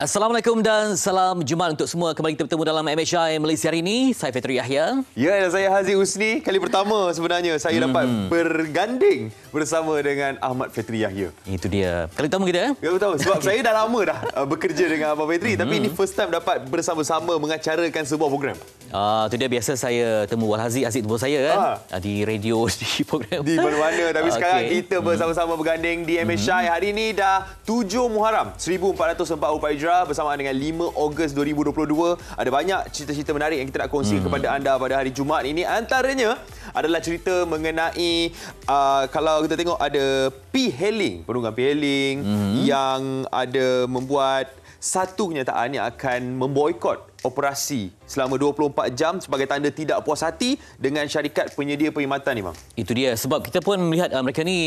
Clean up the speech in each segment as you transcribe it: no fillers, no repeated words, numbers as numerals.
Assalamualaikum dan salam Jumaat untuk semua. Kembali kita bertemu dalam MHI Malaysia hari ini. Saya Fetri Yahya. Ya, dan saya Haziq Husni. Kali pertama sebenarnya saya dapat berganding bersama dengan Ahmad Fetri Yahya. Itu dia. Kali pertama kita. Ya, betul. Sebab saya dah lama dah bekerja dengan Abang Fetri. Tapi ini first time dapat bersama-sama mengacarakan sebuah program. Itu dia, biasa saya temu Wal Haziq temu saya kan. Di radio, di program. Di mana-mana. Tapi sekarang kita bersama-sama berganding di MHI. Hari ini dah 7 Muharram 1444 Hijrah bersama dengan 5 Ogos 2022. Ada banyak cerita-cerita menarik yang kita nak kongsi kepada anda pada hari Jumaat ini. Antaranya adalah cerita mengenai kalau kita tengok ada P-Hailing, penunggang P-Hailing yang ada membuat satu kenyataan yang akan memboikot operasi selama 24 jam sebagai tanda tidak puas hati dengan syarikat penyedia perkhidmatan ni, bang. Itu dia, sebab kita pun melihat mereka ni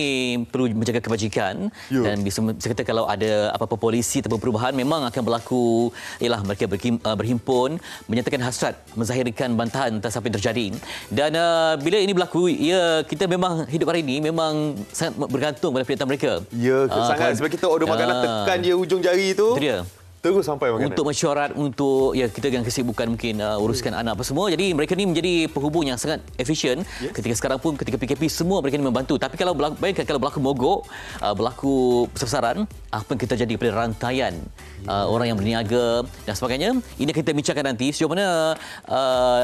perlu menjaga kebajikan dan bisa kata kalau ada apa-apa polisi ataupun perubahan memang akan berlaku, ialah mereka berhimpun menyatakan hasrat menzahirkan bantahan atas apa yang terjadi. Dan bila ini berlaku, ya kita memang hidup hari ini memang sangat bergantung pada perkhidmatan mereka. Ya, sangat sebab kita order makanan tekan je ujung jari tu. Itu dia. Terus sampai makanan. Untuk mesyuarat, untuk ya kita dengan kesibukan mungkin uruskan anak apa semua. Jadi mereka ni menjadi penghubung yang sangat efisien. Ketika sekarang pun ketika PKP semua mereka ni membantu. Tapi kalau bayangkan kalau berlaku mogok, berlaku besar-besaran, apa yang kita jadi pada rantaian orang yang berniaga dan sebagainya. Ini kita bincangkan nanti sejauh mana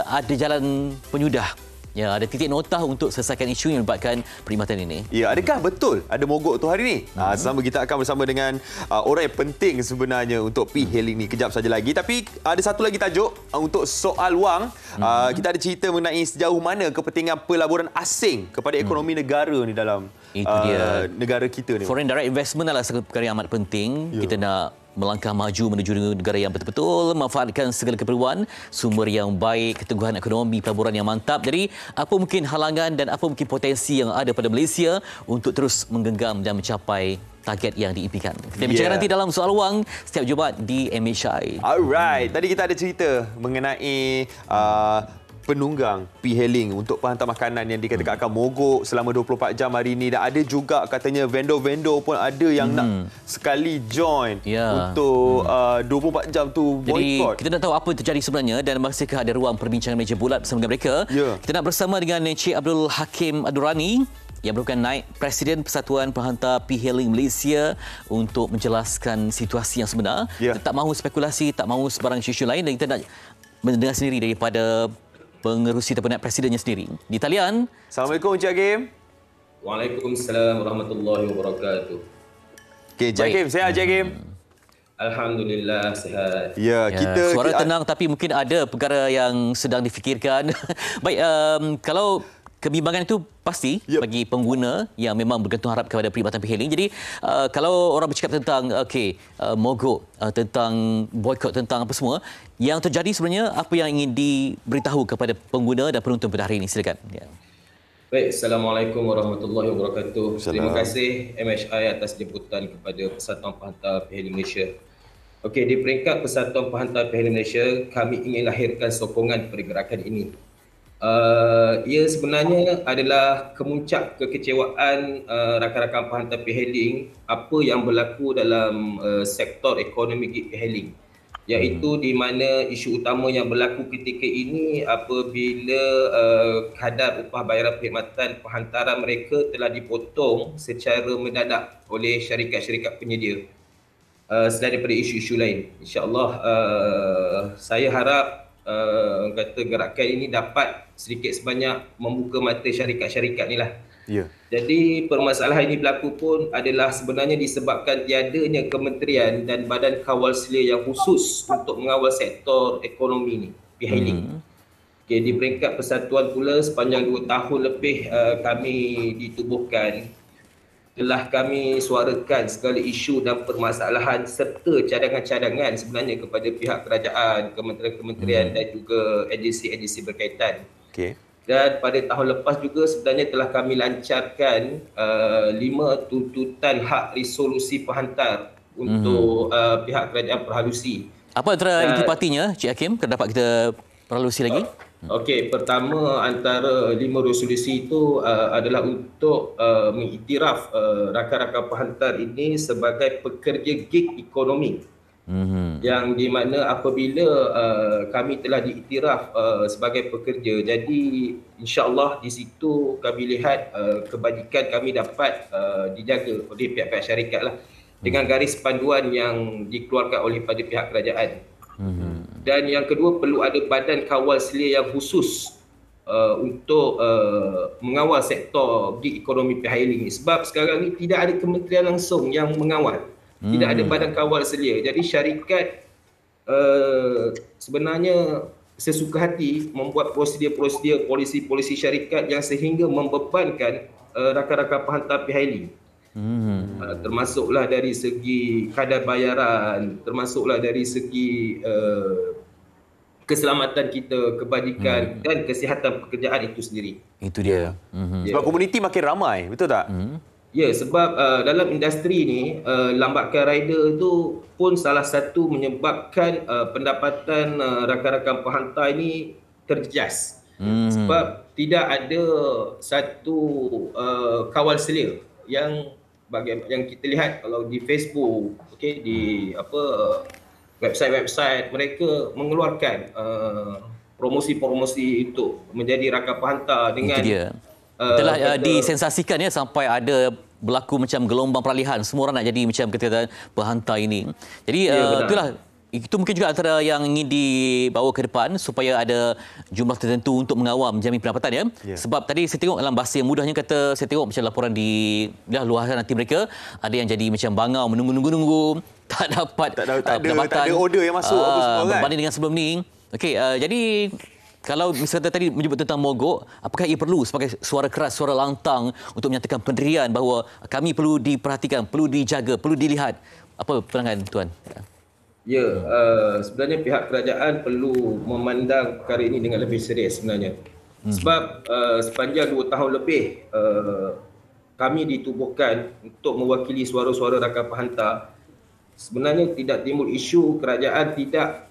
ada jalan penyudah. Ya, ada titik notah untuk selesaikan isu yang melibatkan perkhidmatan ini. Ya, adakah betul ada mogok tu hari ini? Sama kita akan bersama dengan orang yang penting sebenarnya untuk P-Hailing ni kejap saja lagi. Tapi ada satu lagi tajuk untuk soal wang. Kita ada cerita mengenai sejauh mana kepentingan pelaburan asing kepada ekonomi negara ni dalam negara kita ni. Foreign direct investment adalah satu perkara yang amat penting. Kita nak melangkah maju menuju negara yang betul-betul memanfaatkan segala keperluan, sumber yang baik, keteguhan ekonomi, pelaburan yang mantap. Jadi, apa mungkin halangan dan apa mungkin potensi yang ada pada Malaysia untuk terus menggenggam dan mencapai target yang diimpikan. Kita bincang nanti dalam soal wang setiap Jumaat di MHI. Alright, tadi kita ada cerita mengenai penunggang P-Hailing untuk penghantar makanan yang dikatakan akan mogok selama 24 jam hari ini. Dan ada juga katanya vendor-vendor pun ada yang nak sekali join untuk 24 jam tu boycott. Jadi kita nak tahu apa yang terjadi sebenarnya dan masihkah ada ruang perbincangan meja bulat bersama dengan mereka. Kita nak bersama dengan Encik Abdul Hakim Abdurrani yang merupakan naib Presiden Persatuan Penghantar P-Hailing Malaysia untuk menjelaskan situasi yang sebenar. Kita tak mahu spekulasi, tak mahu sebarang isu lain, dan kita nak mendengar sendiri daripada pengerusi ataupun naib presidennya sendiri. Di talian. Assalamualaikum Encik Hakim. Waalaikumsalam warahmatullahi wabarakatuh. Okey, Encik Hakim, sihat Encik Hakim? Alhamdulillah sihat. Ya, kita suara tenang tapi mungkin ada perkara yang sedang difikirkan. Baik, kalau kebimbangan itu pasti bagi pengguna yang memang bergantung harap kepada perkhidmatan P-Hailing. Jadi kalau orang bercakap tentang mogok, tentang boikot, tentang apa semua, yang terjadi sebenarnya apa yang ingin diberitahu kepada pengguna dan penonton pada hari ini? Silakan. Baik, Assalamualaikum warahmatullahi wabarakatuh. Terima kasih MHI atas jemputan kepada Persatuan Penghantar P-Hailing Malaysia. Okey, di peringkat Persatuan Penghantar P-Hailing Malaysia, kami ingin lahirkan sokongan pergerakan ini. Ia sebenarnya adalah kemuncak kekecewaan rakan-rakan penghantar P-Hailing apa yang berlaku dalam sektor ekonomi P-Hailing, iaitu di mana isu utama yang berlaku ketika ini apabila kadar upah bayaran perkhidmatan penghantaran mereka telah dipotong secara mendadak oleh syarikat-syarikat penyedia. Selain daripada isu-isu lain, insya-Allah saya harap gerakan ini dapat sedikit sebanyak membuka mata syarikat-syarikat ni lah. Jadi permasalahan ini berlaku pun adalah sebenarnya disebabkan tiadanya kementerian dan badan kawal selia yang khusus untuk mengawal sektor ekonomi ni, P-Hailing. Okay, di peringkat persatuan pula sepanjang 2 tahun lebih kami ditubuhkan, telah kami suarakan segala isu dan permasalahan serta cadangan-cadangan sebenarnya kepada pihak kerajaan, kementerian-kementerian dan juga agensi-agensi berkaitan. Dan pada tahun lepas juga sebenarnya telah kami lancarkan 5 tuntutan hak resolusi penghantar untuk pihak kerajaan perhalusi. Apa antara intipatinya, Cik Hakim? Dapat kita perhalusi lagi? Okey, pertama antara 5 resolusi itu adalah untuk mengiktiraf rakan-rakan penghantar ini sebagai pekerja gig ekonomi Yang di mana apabila kami telah diiktiraf sebagai pekerja, jadi insya-Allah di situ kami lihat kebajikan kami dapat dijaga oleh pihak-pihak syarikat lah dengan garis panduan yang dikeluarkan oleh pada pihak kerajaan. Dan yang kedua, perlu ada badan kawal selia yang khusus untuk mengawal sektor gig ekonomi PHL ini, sebab sekarang ni tidak ada kementerian langsung yang mengawal. Tidak ada badan kawal selia. Jadi syarikat sebenarnya sesuka hati membuat prosedur-prosedur polisi-polisi syarikat yang sehingga membebankan rakan-rakan penghantar PHL. Termasuklah dari segi kadar bayaran, termasuklah dari segi keselamatan kita, kebajikan dan kesihatan pekerjaan itu sendiri. Itu dia. Sebab komuniti makin ramai, betul tak? Ya, sebab dalam industri ni lambakan rider tu pun salah satu menyebabkan pendapatan rakan-rakan penghantar ini terjejas. Sebab tidak ada satu kawal selia yang kita lihat kalau di Facebook, okey, di website-website mereka mengeluarkan promosi-promosi untuk menjadi rakan penghantar dengan telah disensasikan ya, sampai ada berlaku macam gelombang peralihan, semua orang nak jadi macam kata penghantar ini. Jadi itulah, itu mungkin juga antara yang ingin dibawa ke depan supaya ada jumlah tertentu untuk mengawal menjamin pendapatan ya. Sebab tadi saya tengok dalam bahasa yang mudahnya kata, saya tengok macam laporan di luahan nanti mereka ada yang jadi macam bangau, menunggu tak dapat pendapatan, tak ada order yang masuk apa semua kan, berbanding dengan sebelum ni. Okey, jadi kalau misalnya tadi menyebut tentang mogok, apakah ia perlu sebagai suara keras, suara lantang untuk menyatakan pendirian bahawa kami perlu diperhatikan, perlu dijaga, perlu dilihat? Apa pandangan Tuan? Ya, sebenarnya pihak kerajaan perlu memandang perkara ini dengan lebih serius sebenarnya. Sebab sepanjang 2 tahun lebih kami ditubuhkan untuk mewakili suara-suara rakan penghantar. Sebenarnya tidak timbul isu kerajaan tidak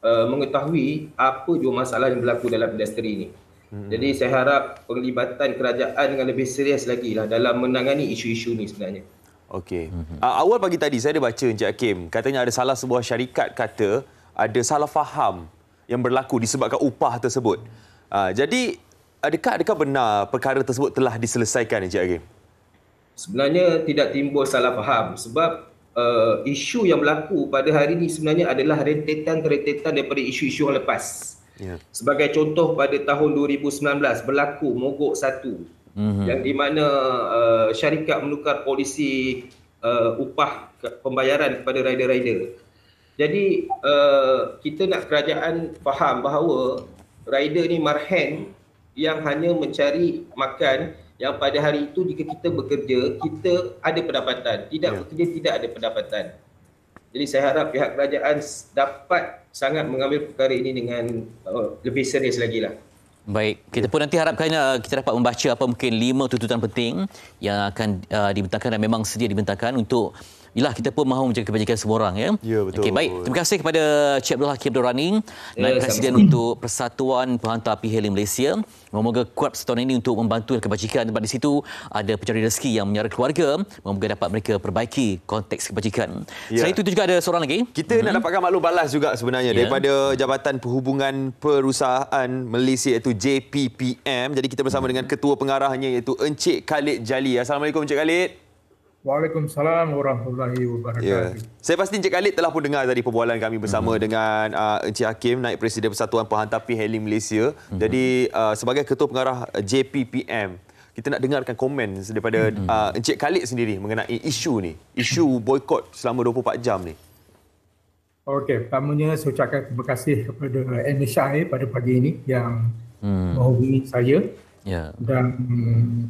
mengetahui apa jua masalah yang berlaku dalam industri ini. Jadi saya harap penglibatan kerajaan dengan lebih serius lagi lah dalam menangani isu-isu ini sebenarnya. Okey. Awal pagi tadi saya ada baca Encik Hakim, katanya ada salah sebuah syarikat kata ada salah faham yang berlaku disebabkan upah tersebut. Jadi adakah benar perkara tersebut telah diselesaikan Encik Hakim? Sebenarnya tidak timbul salah faham sebab isu yang berlaku pada hari ini sebenarnya adalah rentetan daripada isu-isu yang lepas. Sebagai contoh, pada tahun 2019 berlaku mogok 1 yang di mana syarikat menukar polisi upah pembayaran kepada rider-rider. Jadi kita nak kerajaan faham bahawa rider ni marhen yang hanya mencari makan, yang pada hari itu jika kita bekerja, kita ada pendapatan. Tidak bekerja, tidak ada pendapatan. Jadi saya harap pihak kerajaan dapat sangat mengambil perkara ini dengan lebih serius lagi lah. Baik, kita pun nanti harapkan kita dapat membaca apa mungkin 5 tuntutan penting yang akan dibentangkan dan memang sedia dibentangkan untuk kita pun mahu menjaga kebajikan semua orang ya. Ya, betul. Okey, baik. Terima kasih kepada Cik Abdul Hakim Abdul Rani, Naib Presiden untuk Persatuan Penghantar PHL Malaysia. Semoga kuat persatuan ini untuk membantu kebajikan, sebab di situ ada pencari rezeki yang menyara keluarga, semoga dapat mereka perbaiki konteks kebajikan. Selain itu juga ada seorang lagi. Kita nak dapatkan maklum balas juga sebenarnya daripada Jabatan Perhubungan Perusahaan Malaysia iaitu JPPM. Jadi kita bersama dengan Ketua Pengarahnya iaitu Encik Khalid Jali. Assalamualaikum Encik Khalid. Waalaikumsalam warahmatullahi wabarakatuh. Saya pasti Encik Khalid telah pun dengar tadi perbualan kami bersama dengan Encik Hakim, Naib Presiden Persatuan Penghantar PHL Malaysia. Jadi sebagai Ketua Pengarah JPPM, kita nak dengarkan komen daripada Encik Khalid sendiri mengenai isu ni, isu boikot selama 24 jam ni. Okey, pertamanya saya ucapkan terima kasih kepada MSI pada pagi ini yang menghubungi saya. Dan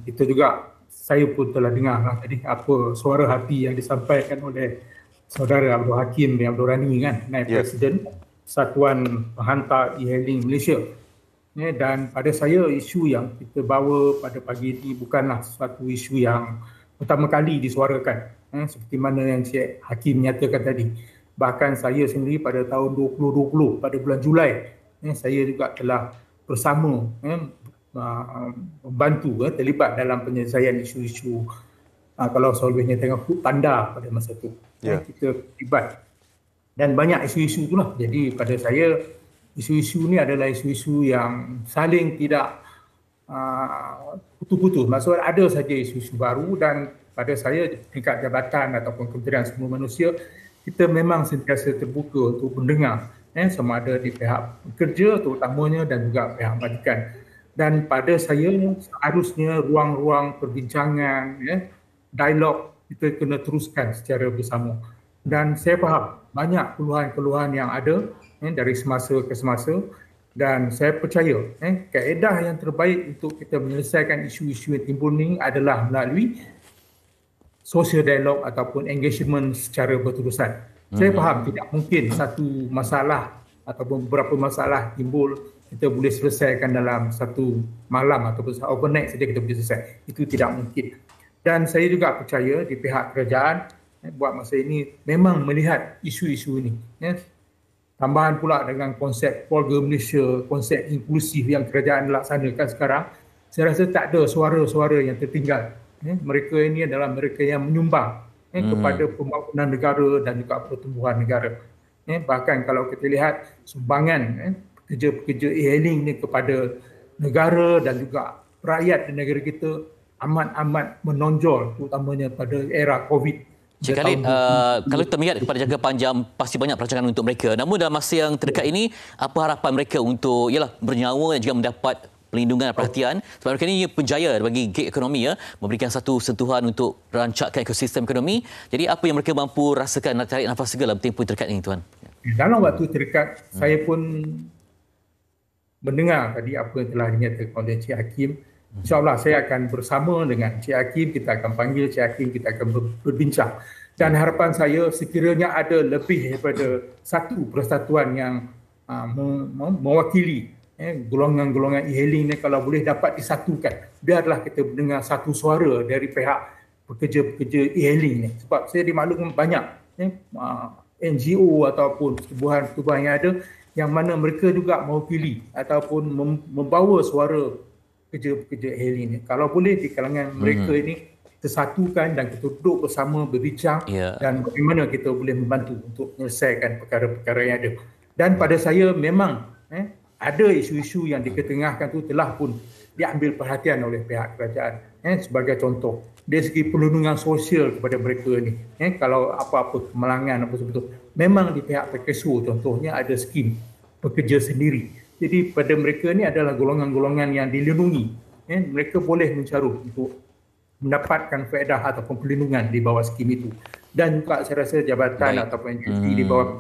itu juga saya pun telah dengar tadi apa suara hati yang disampaikan oleh saudara Abdul Hakim bin Abdul Rani kan, Naib Presiden Persatuan Penghantar E-hailing Malaysia. Dan pada saya, isu yang kita bawa pada pagi ini bukanlah suatu isu yang pertama kali disuarakan, seperti mana yang Cik Hakim nyatakan tadi. Bahkan saya sendiri pada tahun 2020 pada bulan Julai, saya juga telah bersama membantu terlibat dalam penyelesaian isu-isu kalau selalunya tengok Food Panda pada masa itu. Kita terlibat Dan banyak isu-isu itulah. Jadi pada saya, isu-isu ni adalah isu-isu yang saling tidak putus-putus. Maksudnya ada saja isu-isu baru, dan pada saya tingkat jabatan ataupun Kementerian Sumber Manusia, kita memang sentiasa terbuka untuk mendengar sama ada di pihak pekerja terutamanya dan juga pihak majikan. Dan pada saya seharusnya ruang-ruang perbincangan, dialog kita kena teruskan secara bersama. Dan saya faham banyak keluhan-keluhan yang ada dari semasa ke semasa, dan saya percaya kaedah yang terbaik untuk kita menyelesaikan isu-isu yang timbul ni adalah melalui social dialog ataupun engagement secara berterusan. Saya faham tidak mungkin satu masalah ataupun beberapa masalah timbul kita boleh selesaikan dalam satu malam ataupun overnight saja kita boleh selesai. Itu tidak mungkin. Dan saya juga percaya di pihak kerajaan buat masa ini memang melihat isu-isu ini. Tambahan pula dengan konsep keluarga Malaysia, konsep inklusif yang kerajaan laksanakan sekarang, saya rasa tak ada suara-suara yang tertinggal. Mereka ini adalah mereka yang menyumbang kepada pembangunan negara dan juga pertumbuhan negara. Bahkan kalau kita lihat sumbangan pekerja-pekerja e-hailing ini kepada negara dan juga rakyat di negara kita amat-amat menonjol, terutamanya pada era COVID. Cik Khalid, kalau kita melihat kepada jangka panjang, pasti banyak perancangan untuk mereka. Namun dalam masa yang terdekat ini, apa harapan mereka untuk bernyawa dan juga mendapat perlindungan dan perhatian? Sebab mereka ini penjaya bagi gig ekonomi, memberikan satu sentuhan untuk rancakkan ekosistem ekonomi. Jadi apa yang mereka mampu rasakan nak tarik nafas segala tempoh terdekat ini, Tuan? Dalam waktu terdekat, saya pun mendengar tadi apa yang telah dinyatakan oleh Cik Hakim. InsyaAllah saya akan bersama dengan Cik Hakim, kita akan panggil Cik Hakim, kita akan berbincang. Dan harapan saya sekiranya ada lebih daripada satu persatuan yang mewakili golongan-golongan e-hailing ni, kalau boleh dapat disatukan. Biarlah kita mendengar satu suara dari pihak pekerja-pekerja e-hailing ni. Sebab saya dimaklumkan banyak NGO ataupun pertubuhan-pertubuhan yang ada yang mana mereka juga mewakili ataupun membawa suara pekerja-pekerja e-hailing ni. Kalau boleh di kalangan mereka ini tersatukan dan kita duduk bersama berbincang dan bagaimana kita boleh membantu untuk menyelesaikan perkara-perkara yang ada. Dan pada saya memang ada isu-isu yang diketengahkan tu telah pun diambil perhatian oleh pihak kerajaan. Sebagai contoh, dari segi perlindungan sosial kepada mereka ni, kalau apa-apa kemalangan apa sebetulnya, memang di pihak PKSU contohnya ada skim pekerja sendiri. Jadi pada mereka ni adalah golongan-golongan yang dilindungi. Mereka boleh mencaruh untuk mendapatkan faedah ataupun perlindungan di bawah skim itu. Dan juga saya rasa jabatan ataupun agensi di bawah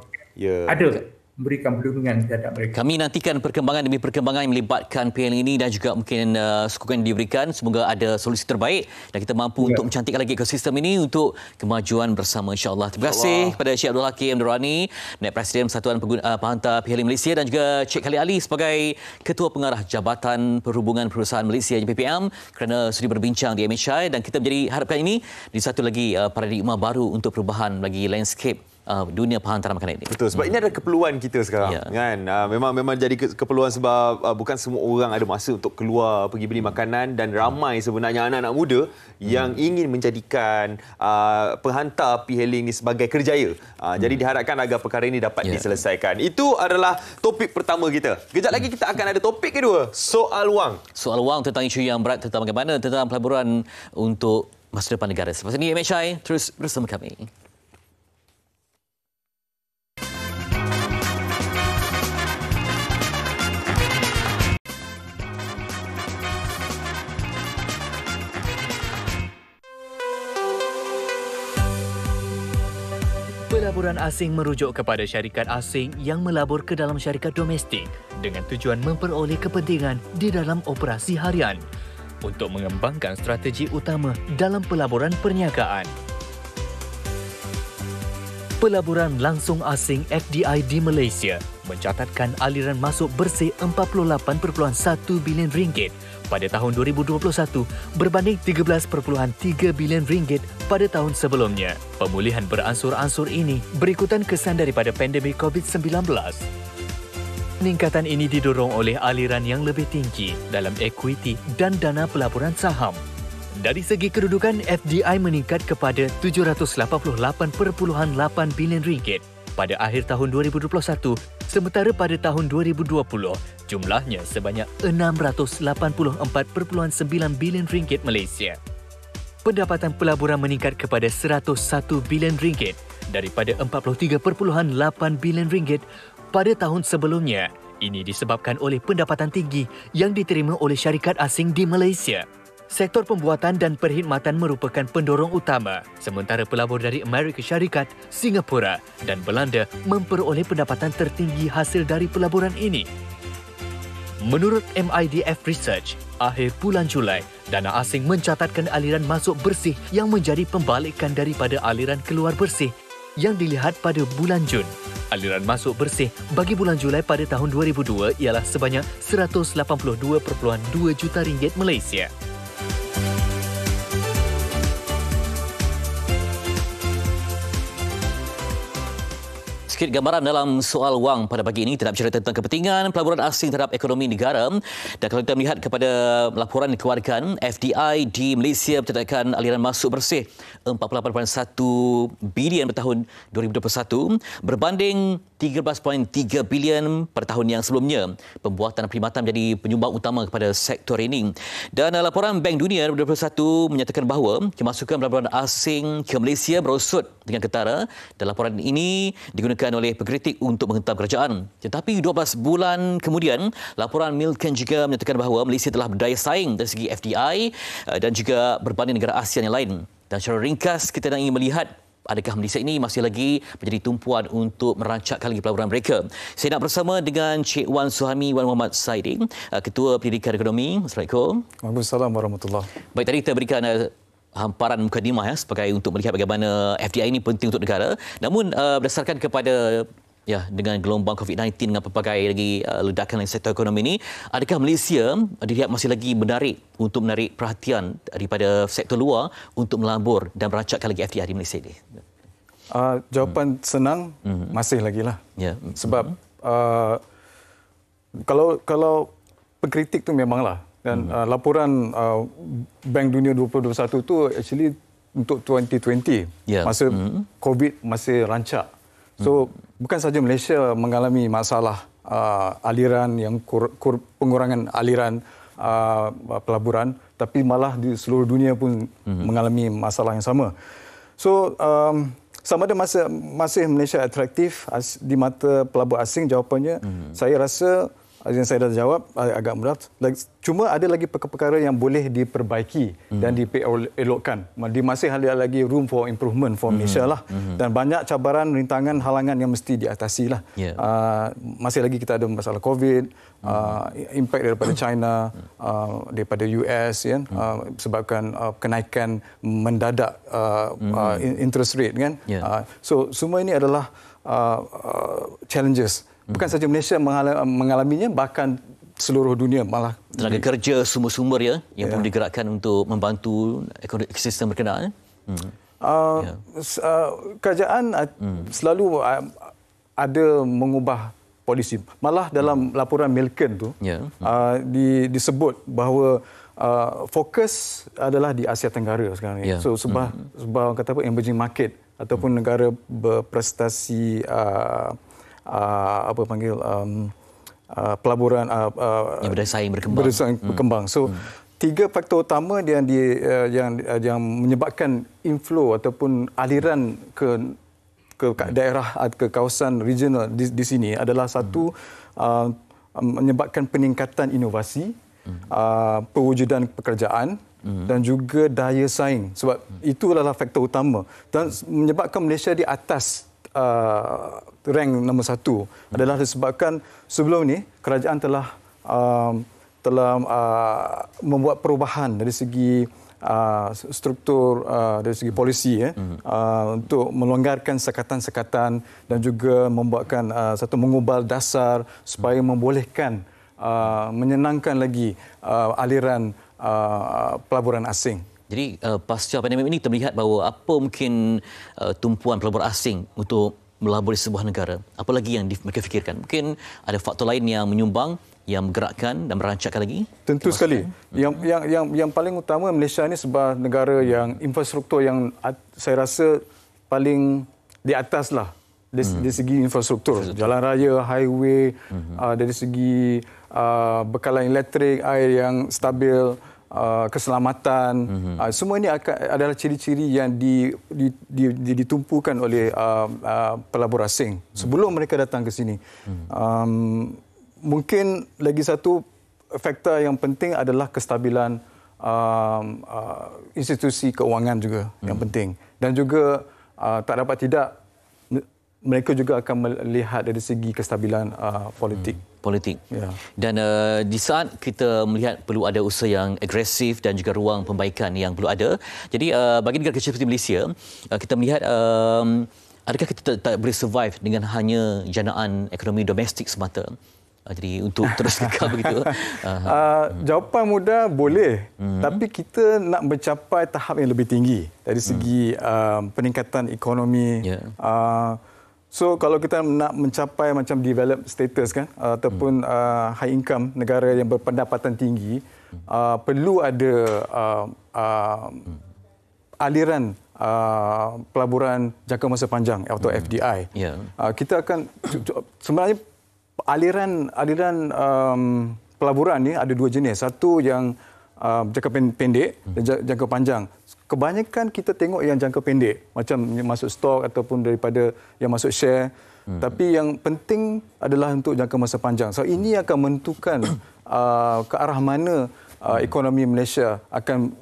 ada memberikan perlindungan terhadap mereka. Kami nantikan perkembangan demi perkembangan yang melibatkan PL ini dan juga mungkin sokongan yang diberikan. Semoga ada solusi terbaik dan kita mampu untuk mencantikkan lagi ekosistem ini untuk kemajuan bersama, insya-Allah. Terima kasih kepada Cik Abdul Hakim Nurani, Naib Presiden Persatuan Penghantar PL Malaysia, dan juga Cik Khalid Ali sebagai Ketua Pengarah Jabatan Perhubungan Perusahaan Malaysia JPPM kerana sudi berbincang di MHI, dan kita menjadi harapkan ini di satu lagi paradigma baru untuk perubahan bagi landscape dunia penghantaran makanan ini. Betul, sebab ini adalah keperluan kita sekarang, kan? Memang jadi keperluan sebab bukan semua orang ada masa untuk keluar pergi beli makanan, dan ramai sebenarnya anak-anak muda yang ingin menjadikan penghantar e-hailing ini sebagai kerjaya. Jadi diharapkan agar perkara ini dapat diselesaikan. Itu adalah topik pertama kita. Kejap lagi kita akan ada topik kedua, soal wang. Soal wang tentang isu yang berat tentang bagaimana tentang pelaburan untuk masa depan negara. Selepas ini MHI terus bersama kami. Pelaburan asing merujuk kepada syarikat asing yang melabur ke dalam syarikat domestik dengan tujuan memperoleh kepentingan di dalam operasi harian untuk mengembangkan strategi utama dalam pelaburan perniagaan. Pelaburan langsung asing FDI di Malaysia mencatatkan aliran masuk bersih 48.1 bilion ringgit pada tahun 2021 berbanding 13.3 bilion ringgit pada tahun sebelumnya. Pemulihan beransur-ansur ini berikutan kesan daripada pandemik COVID-19. Peningkatan ini didorong oleh aliran yang lebih tinggi dalam ekuiti dan dana pelaburan saham. Dari segi kedudukan, FDI meningkat kepada 788.8 bilion ringgit pada akhir tahun 2021, sementara pada tahun 2020 jumlahnya sebanyak 684.9 bilion ringgit Malaysia. Pendapatan pelaburan meningkat kepada 101 bilion ringgit daripada 43.8 bilion ringgit pada tahun sebelumnya. Ini disebabkan oleh pendapatan tinggi yang diterima oleh syarikat asing di Malaysia. Sektor pembuatan dan perkhidmatan merupakan pendorong utama, sementara pelabur dari Amerika Syarikat, Singapura dan Belanda memperoleh pendapatan tertinggi hasil dari pelaburan ini. Menurut MIDF Research, akhir bulan Julai, dana asing mencatatkan aliran masuk bersih yang menjadi pembalikan daripada aliran keluar bersih yang dilihat pada bulan Jun. Aliran masuk bersih bagi bulan Julai pada tahun 2002 ialah sebanyak 182.2 juta ringgit Malaysia. Sikit gambaran dalam soal wang pada pagi ini, tidak bercerita tentang kepentingan pelaburan asing terhadap ekonomi negara. Dan kalau kita melihat kepada laporan yang dikeluarkan, FDI di Malaysia mencatatkan aliran masuk bersih 48.1 bilion pada tahun 2021 berbanding 13.3 bilion pada tahun yang sebelumnya. Pembuatan perkhidmatan menjadi penyumbang utama kepada sektor ini. Dan laporan Bank Dunia 2021 menyatakan bahawa kemasukan pelaburan asing ke Malaysia berosot dengan ketara, dan laporan ini digunakan oleh pengkritik untuk menghentam kerajaan. Tetapi 12 bulan kemudian, laporan Milken juga menyatakan bahawa Malaysia telah berdaya saing dari segi FDI dan juga berbanding negara ASEAN yang lain. Dan secara ringkas, kita nak ingin melihat adakah Malaysia ini masih lagi menjadi tumpuan untuk merancakkan lagi pelaburan mereka. Saya nak bersama dengan Cik Wan Suhami Wan Muhammad Saidi, Ketua Pendidikan Ekonomi. Assalamualaikum. Waalaikumsalam warahmatullahi. Baik, tadi kita berikan hamparan mukadimah sebagai untuk melihat bagaimana FDI ini penting untuk negara. Namun berdasarkan kepada dengan gelombang COVID-19 dengan pelbagai lagi ledakan dalam sektor ekonomi ini, adakah Malaysia dilihat masih lagi menarik perhatian daripada sektor luar untuk melabur dan merancakkan lagi FDI di Malaysia ini? Jawapan senang, masih lagi lah. Sebab kalau pengkritik tu memanglah. Dan laporan Bank Dunia 2021 tu actually untuk 2020. Masa COVID masih rancak. So bukan saja Malaysia mengalami masalah aliran yang pengurangan aliran pelaburan, tapi malah di seluruh dunia pun mengalami masalah yang sama. So sama ada masih Malaysia atraktif di mata pelabur asing, jawapannya saya rasa yang saya dah jawab agak mudah. Cuma ada lagi perkara-perkara yang boleh diperbaiki dan dielokkan. Masih ada lagi room for improvement for Malaysia lah. Dan banyak cabaran, rintangan, halangan yang mesti diatasi lah. Masih lagi kita ada masalah COVID, impact daripada China, daripada US, sebabkan kenaikan mendadak interest rate kan. So semua ini adalah challenges. Bukan saja Malaysia mengalaminya, bahkan seluruh dunia malah. Tenaga kerja, sumber-sumber yang perlu digerakkan untuk membantu ekosistem berkenaan. Kerajaan selalu ada mengubah polisi. Malah dalam laporan Milken tu disebut bahawa fokus adalah di Asia Tenggara sekarang ni. So sebab kata apa, emerging market ataupun negara berprestasi pelaburan yang berdaya berkembang. So tiga faktor utama yang menyebabkan inflow ataupun aliran ke daerah, ke kawasan regional di sini adalah satu, menyebabkan peningkatan inovasi, perwujudan pekerjaan dan juga daya saing. Sebab itu adalah faktor utama dan menyebabkan Malaysia di atas rank nombor 1 adalah disebabkan sebelum ni kerajaan telah membuat perubahan dari segi struktur, dari segi polisi untuk melonggarkan sekatan-sekatan dan juga membuatkan satu mengubal dasar supaya membolehkan menyenangkan lagi aliran pelaburan asing. Jadi pasca pandemik ini kita melihat bahawa apa mungkin tumpuan pelabur asing untuk melabur di sebuah negara. Apa lagi yang mereka fikirkan? Mungkin ada faktor lain yang menyumbang, yang menggerakkan dan merancakkan lagi? Tentu sekali. Yang paling utama, Malaysia ini sebuah negara yang infrastruktur yang saya rasa paling di atas lah dari segi infrastruktur, jalan raya, highway, dari segi bekalan elektrik, air yang stabil, keselamatan, semua ini adalah ciri-ciri yang ditumpukan oleh pelabur asing sebelum mereka datang ke sini. Mungkin lagi satu faktor yang penting adalah kestabilan institusi keuangan juga yang penting, dan juga tak dapat tidak mereka juga akan melihat dari segi kestabilan politik. Ya. Dan di saat kita melihat perlu ada usaha yang agresif dan juga ruang pembaikan yang perlu ada. Jadi bagi negara kecil seperti Malaysia, kita melihat adakah kita tak boleh survive dengan hanya janaan ekonomi domestik semata? Jadi untuk terus kekal begitu. Jawapan mudah boleh, tapi kita nak mencapai tahap yang lebih tinggi dari segi peningkatan ekonomi. So kalau kita nak mencapai macam developed status kan, ataupun high income, negara yang berpendapatan tinggi, perlu ada aliran pelaburan jangka masa panjang atau FDI. Kita akan sebenarnya aliran pelaburan ni ada dua jenis. Satu yang jangka pendek dan jangka panjang. Kebanyakan kita tengok yang jangka pendek, macam masuk stok ataupun daripada yang masuk share. Tapi yang penting adalah untuk jangka masa panjang. So ini akan menentukan ke arah mana ekonomi Malaysia akan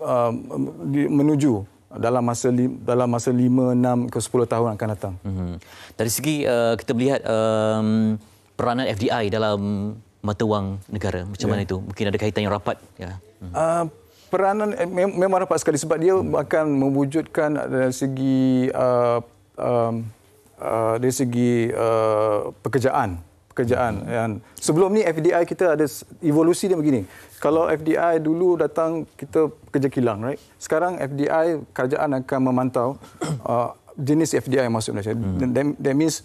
menuju dalam masa 5, 6 ke 10 tahun akan datang. Dari segi kita melihat peranan FDI dalam mata wang negara, macam mana itu? Mungkin ada kaitan yang rapat. Peranan memang rapat sekali sebab dia akan mewujudkan dari segi pekerjaan. Dan sebelum ni FDI kita ada evolusi dia begini. Kalau FDI dulu datang kita kerja kilang, right? Sekarang FDI kerajaan akan memantau jenis FDI yang masuk Malaysia. That means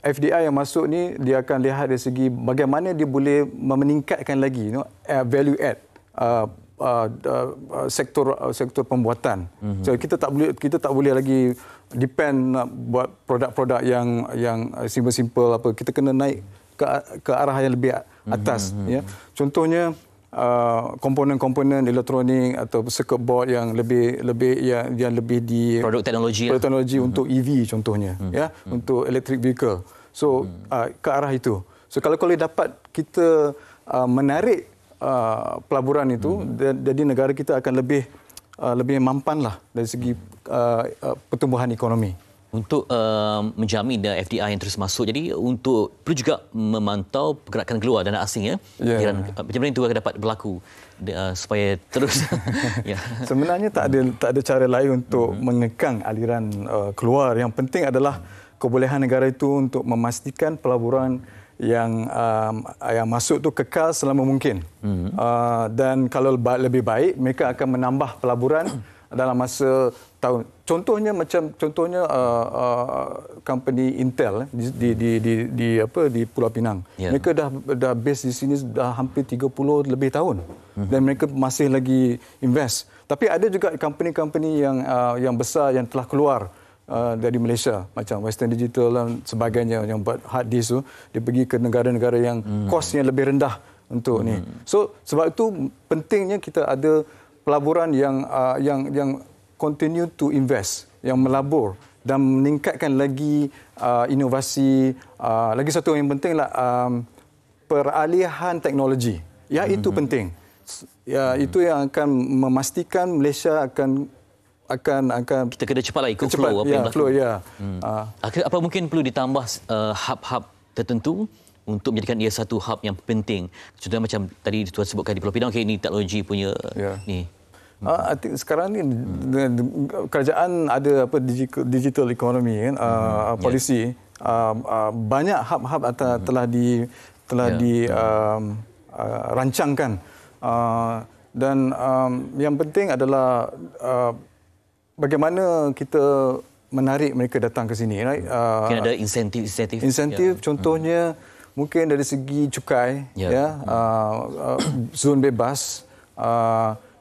FDI yang masuk ni dia akan lihat dari segi bagaimana dia boleh meningkatkan lagi value add sektor pembuatan. So kita tak boleh lagi depend nak buat produk-produk yang simple apa. Kita kena naik ke arah yang lebih atas ya. Contohnya komponen-komponen elektronik atau circuit board yang lebih di produk teknologi untuk EV contohnya ya, untuk electric vehicle. So ke arah itu. So kalau dapat kita menarik pelaburan itu, jadi negara kita akan lebih mampanlah dari segi pertumbuhan ekonomi. Untuk menjamin FDI yang terus masuk, jadi untuk perlu juga memantau pergerakan keluar dana asing ya. Macam mana itu akan dapat berlaku supaya terus Sebenarnya tak ada cara lain untuk mengekang aliran keluar. Yang penting adalah kebolehan negara itu untuk memastikan pelaburan yang masuk tu kekal selama mungkin. Dan kalau lebih baik mereka akan menambah pelaburan dalam masa tahun. Contohnya company Intel di Pulau Pinang. Mereka dah base di sini dah hampir 30 lebih tahun. Dan mereka masih lagi invest. Tapi ada juga company-company yang besar yang telah keluar dari Malaysia, macam Western Digital dan sebagainya yang buat hard disk tu, dia pergi ke negara-negara yang kosnya lebih rendah untuk ni. So sebab itu pentingnya kita ada pelaburan yang continue to invest, yang melabur dan meningkatkan lagi inovasi. Lagi satu yang pentinglah peralihan teknologi. Ya, itu penting. Ya, itu yang akan memastikan Malaysia akan kita kena cepat ikut flow apa yang berlaku. Apa mungkin perlu ditambah hub-hub tertentu untuk menjadikan ia satu hub yang penting. Contohnya macam tadi Tuan sebutkan di Pulau Pinang, ini teknologi punya ni. I think sekarang ni kerajaan ada digital economy kan, polisi. Banyak hub-hub telah dirancangkan. Dan yang penting adalah bagaimana kita menarik mereka datang ke sini, right? Mungkin ada insentif. Contohnya mungkin dari segi cukai, zon bebas.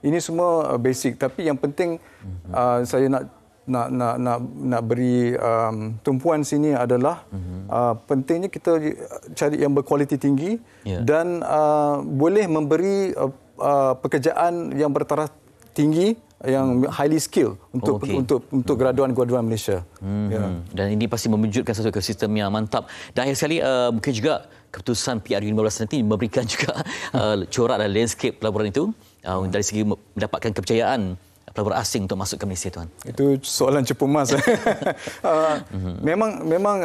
Ini semua basic, tapi yang penting saya nak beri tumpuan sini adalah pentingnya kita cari yang berkualiti tinggi dan boleh memberi pekerjaan yang bertaraf tinggi, yang highly skill untuk graduan Malaysia. Dan ini pasti mewujudkan satu ekosistem yang mantap. Dan akhir sekali mungkin juga keputusan PRU15 nanti memberikan juga corak dan landscape pelaburan itu dari segi mendapatkan kepercayaan pelabur asing untuk masuk ke Malaysia, tuan. Itu soalan cepu emas. Memang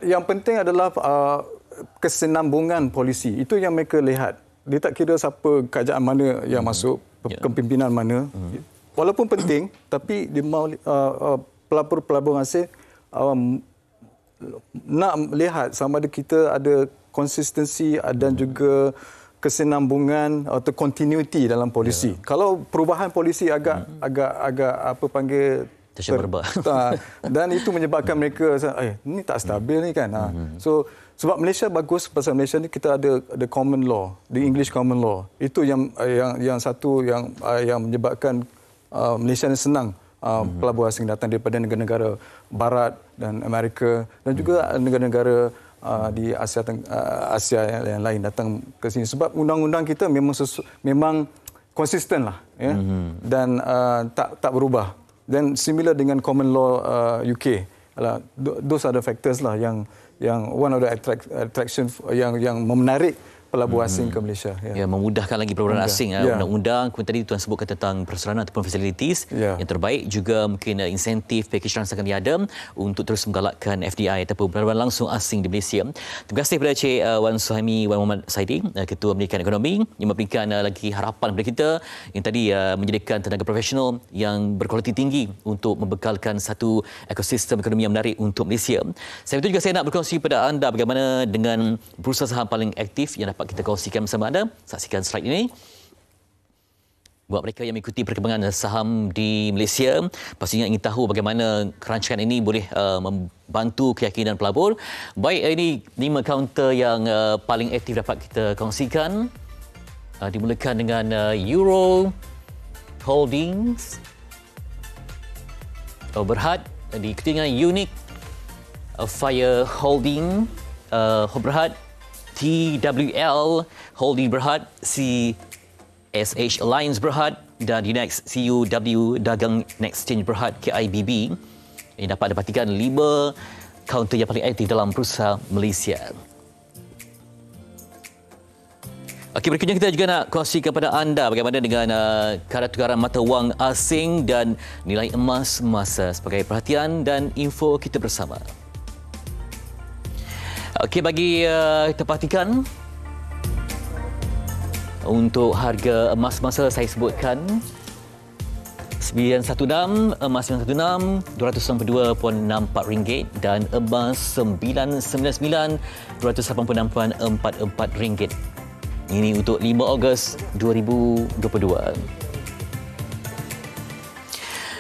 yang penting adalah kesinambungan polisi. Itu yang mereka lihat. Dia tak kira siapa kerajaan mana yang masuk, kepimpinan mana. Walaupun penting, tapi dia mahu pelabur asing nak lihat sama ada kita ada konsistensi dan juga kesinambungan atau continuity dalam polisi. Kalau perubahan polisi agak apa panggil dan itu menyebabkan mereka ni tak stabil ni kan. So sebab Malaysia bagus, pasal Malaysia ni kita ada common law, the English common law. Itu yang satu yang menyebabkan Malaysia ni senang pelabur asing datang daripada negara-negara barat dan Amerika dan juga negara-negara di Asia yang lain datang ke sini sebab undang-undang kita memang konsisten lah dan tak berubah. Dan similar dengan common law UK. Those are the factors lah yang one of the attraction yang menarik pelabur asing ke Malaysia. Memudahkan lagi pelaburan asing. Undang-undang, kemudian tadi tuan sebutkan tentang persaranan ataupun facilities yang terbaik, juga mungkin insentif, package rangsangan yang ada untuk terus menggalakkan FDI ataupun pelaburan langsung asing di Malaysia. Terima kasih kepada Encik Wan Suhaimi Wan Muhammad Saidi, Ketua Pendidikan Ekonomi, yang memberikan lagi harapan kepada kita yang tadi menyediakan tenaga profesional yang berkualiti tinggi untuk membekalkan satu ekosistem ekonomi yang menarik untuk Malaysia. Selain itu juga saya nak berkongsi kepada anda bagaimana dengan bursa saham paling aktif yang dapat kita kongsikan bersama anda. Saksikan slide ini. Buat mereka yang mengikuti perkembangan saham di Malaysia, pastinya ingin tahu bagaimana kerancangan ini boleh membantu keyakinan pelabur. Baik, ini 5 kaunter yang paling aktif dapat kita kongsikan. Dimulakan dengan Euro Holdings, Berhad, diikuti dengan Unique, Fire Holding, Berhad, TWL Holding Berhad, CSH Alliance Berhad dan di Next CUW Dagang Exchange Berhad KIBB. Ini dapat dapatikan 5 kaunter yang paling aktif dalam Bursa Malaysia. Okey, berikutnya kita juga nak kongsi kepada anda bagaimana dengan kadar tukaran mata wang asing dan nilai emas semasa sebagai perhatian dan info kita bersama. Okey, bagi kita perhatikan untuk harga emas semasa saya sebutkan 916, emas 916 292.64 ringgit dan emas 999 286.44 ringgit. Ini untuk 5 Ogos 2022.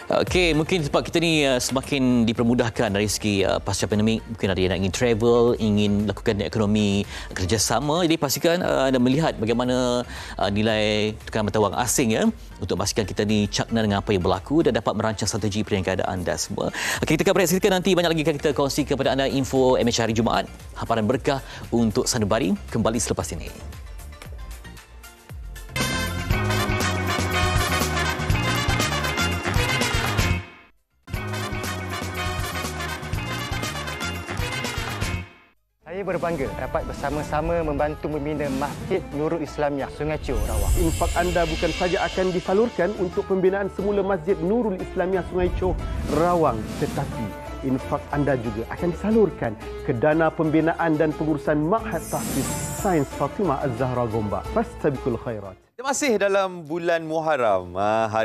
Okey, mungkin sebab kita ni semakin dipermudahkan dari segi pasca pandemik, mungkin ada yang nak ingin travel, ingin lakukan ekonomi kerjasama, jadi pastikan anda melihat bagaimana nilai tukaran mata wang asing untuk pastikan kita ni cakna dengan apa yang berlaku dan dapat merancang strategi perniagaan anda semua. Okey, kita akan bereaksikan nanti banyak lagi akan kita kongsi kepada anda info MH hari Jumaat, hamparan berkah untuk sanubari kembali selepas ini. Saya berbangga dapat bersama-sama membantu membina Masjid Nurul Islamiah Sungai Chio, Rawang. Infak anda bukan saja akan disalurkan untuk pembinaan semula Masjid Nurul Islamiah Sungai Chio, Rawang, tetapi infak anda juga akan disalurkan ke dana pembinaan dan pengurusan Ma'had Tahfiz Sains Fatimah Az-Zahra Gombak. Fastabiqul khairat. Masih dalam bulan Muharram.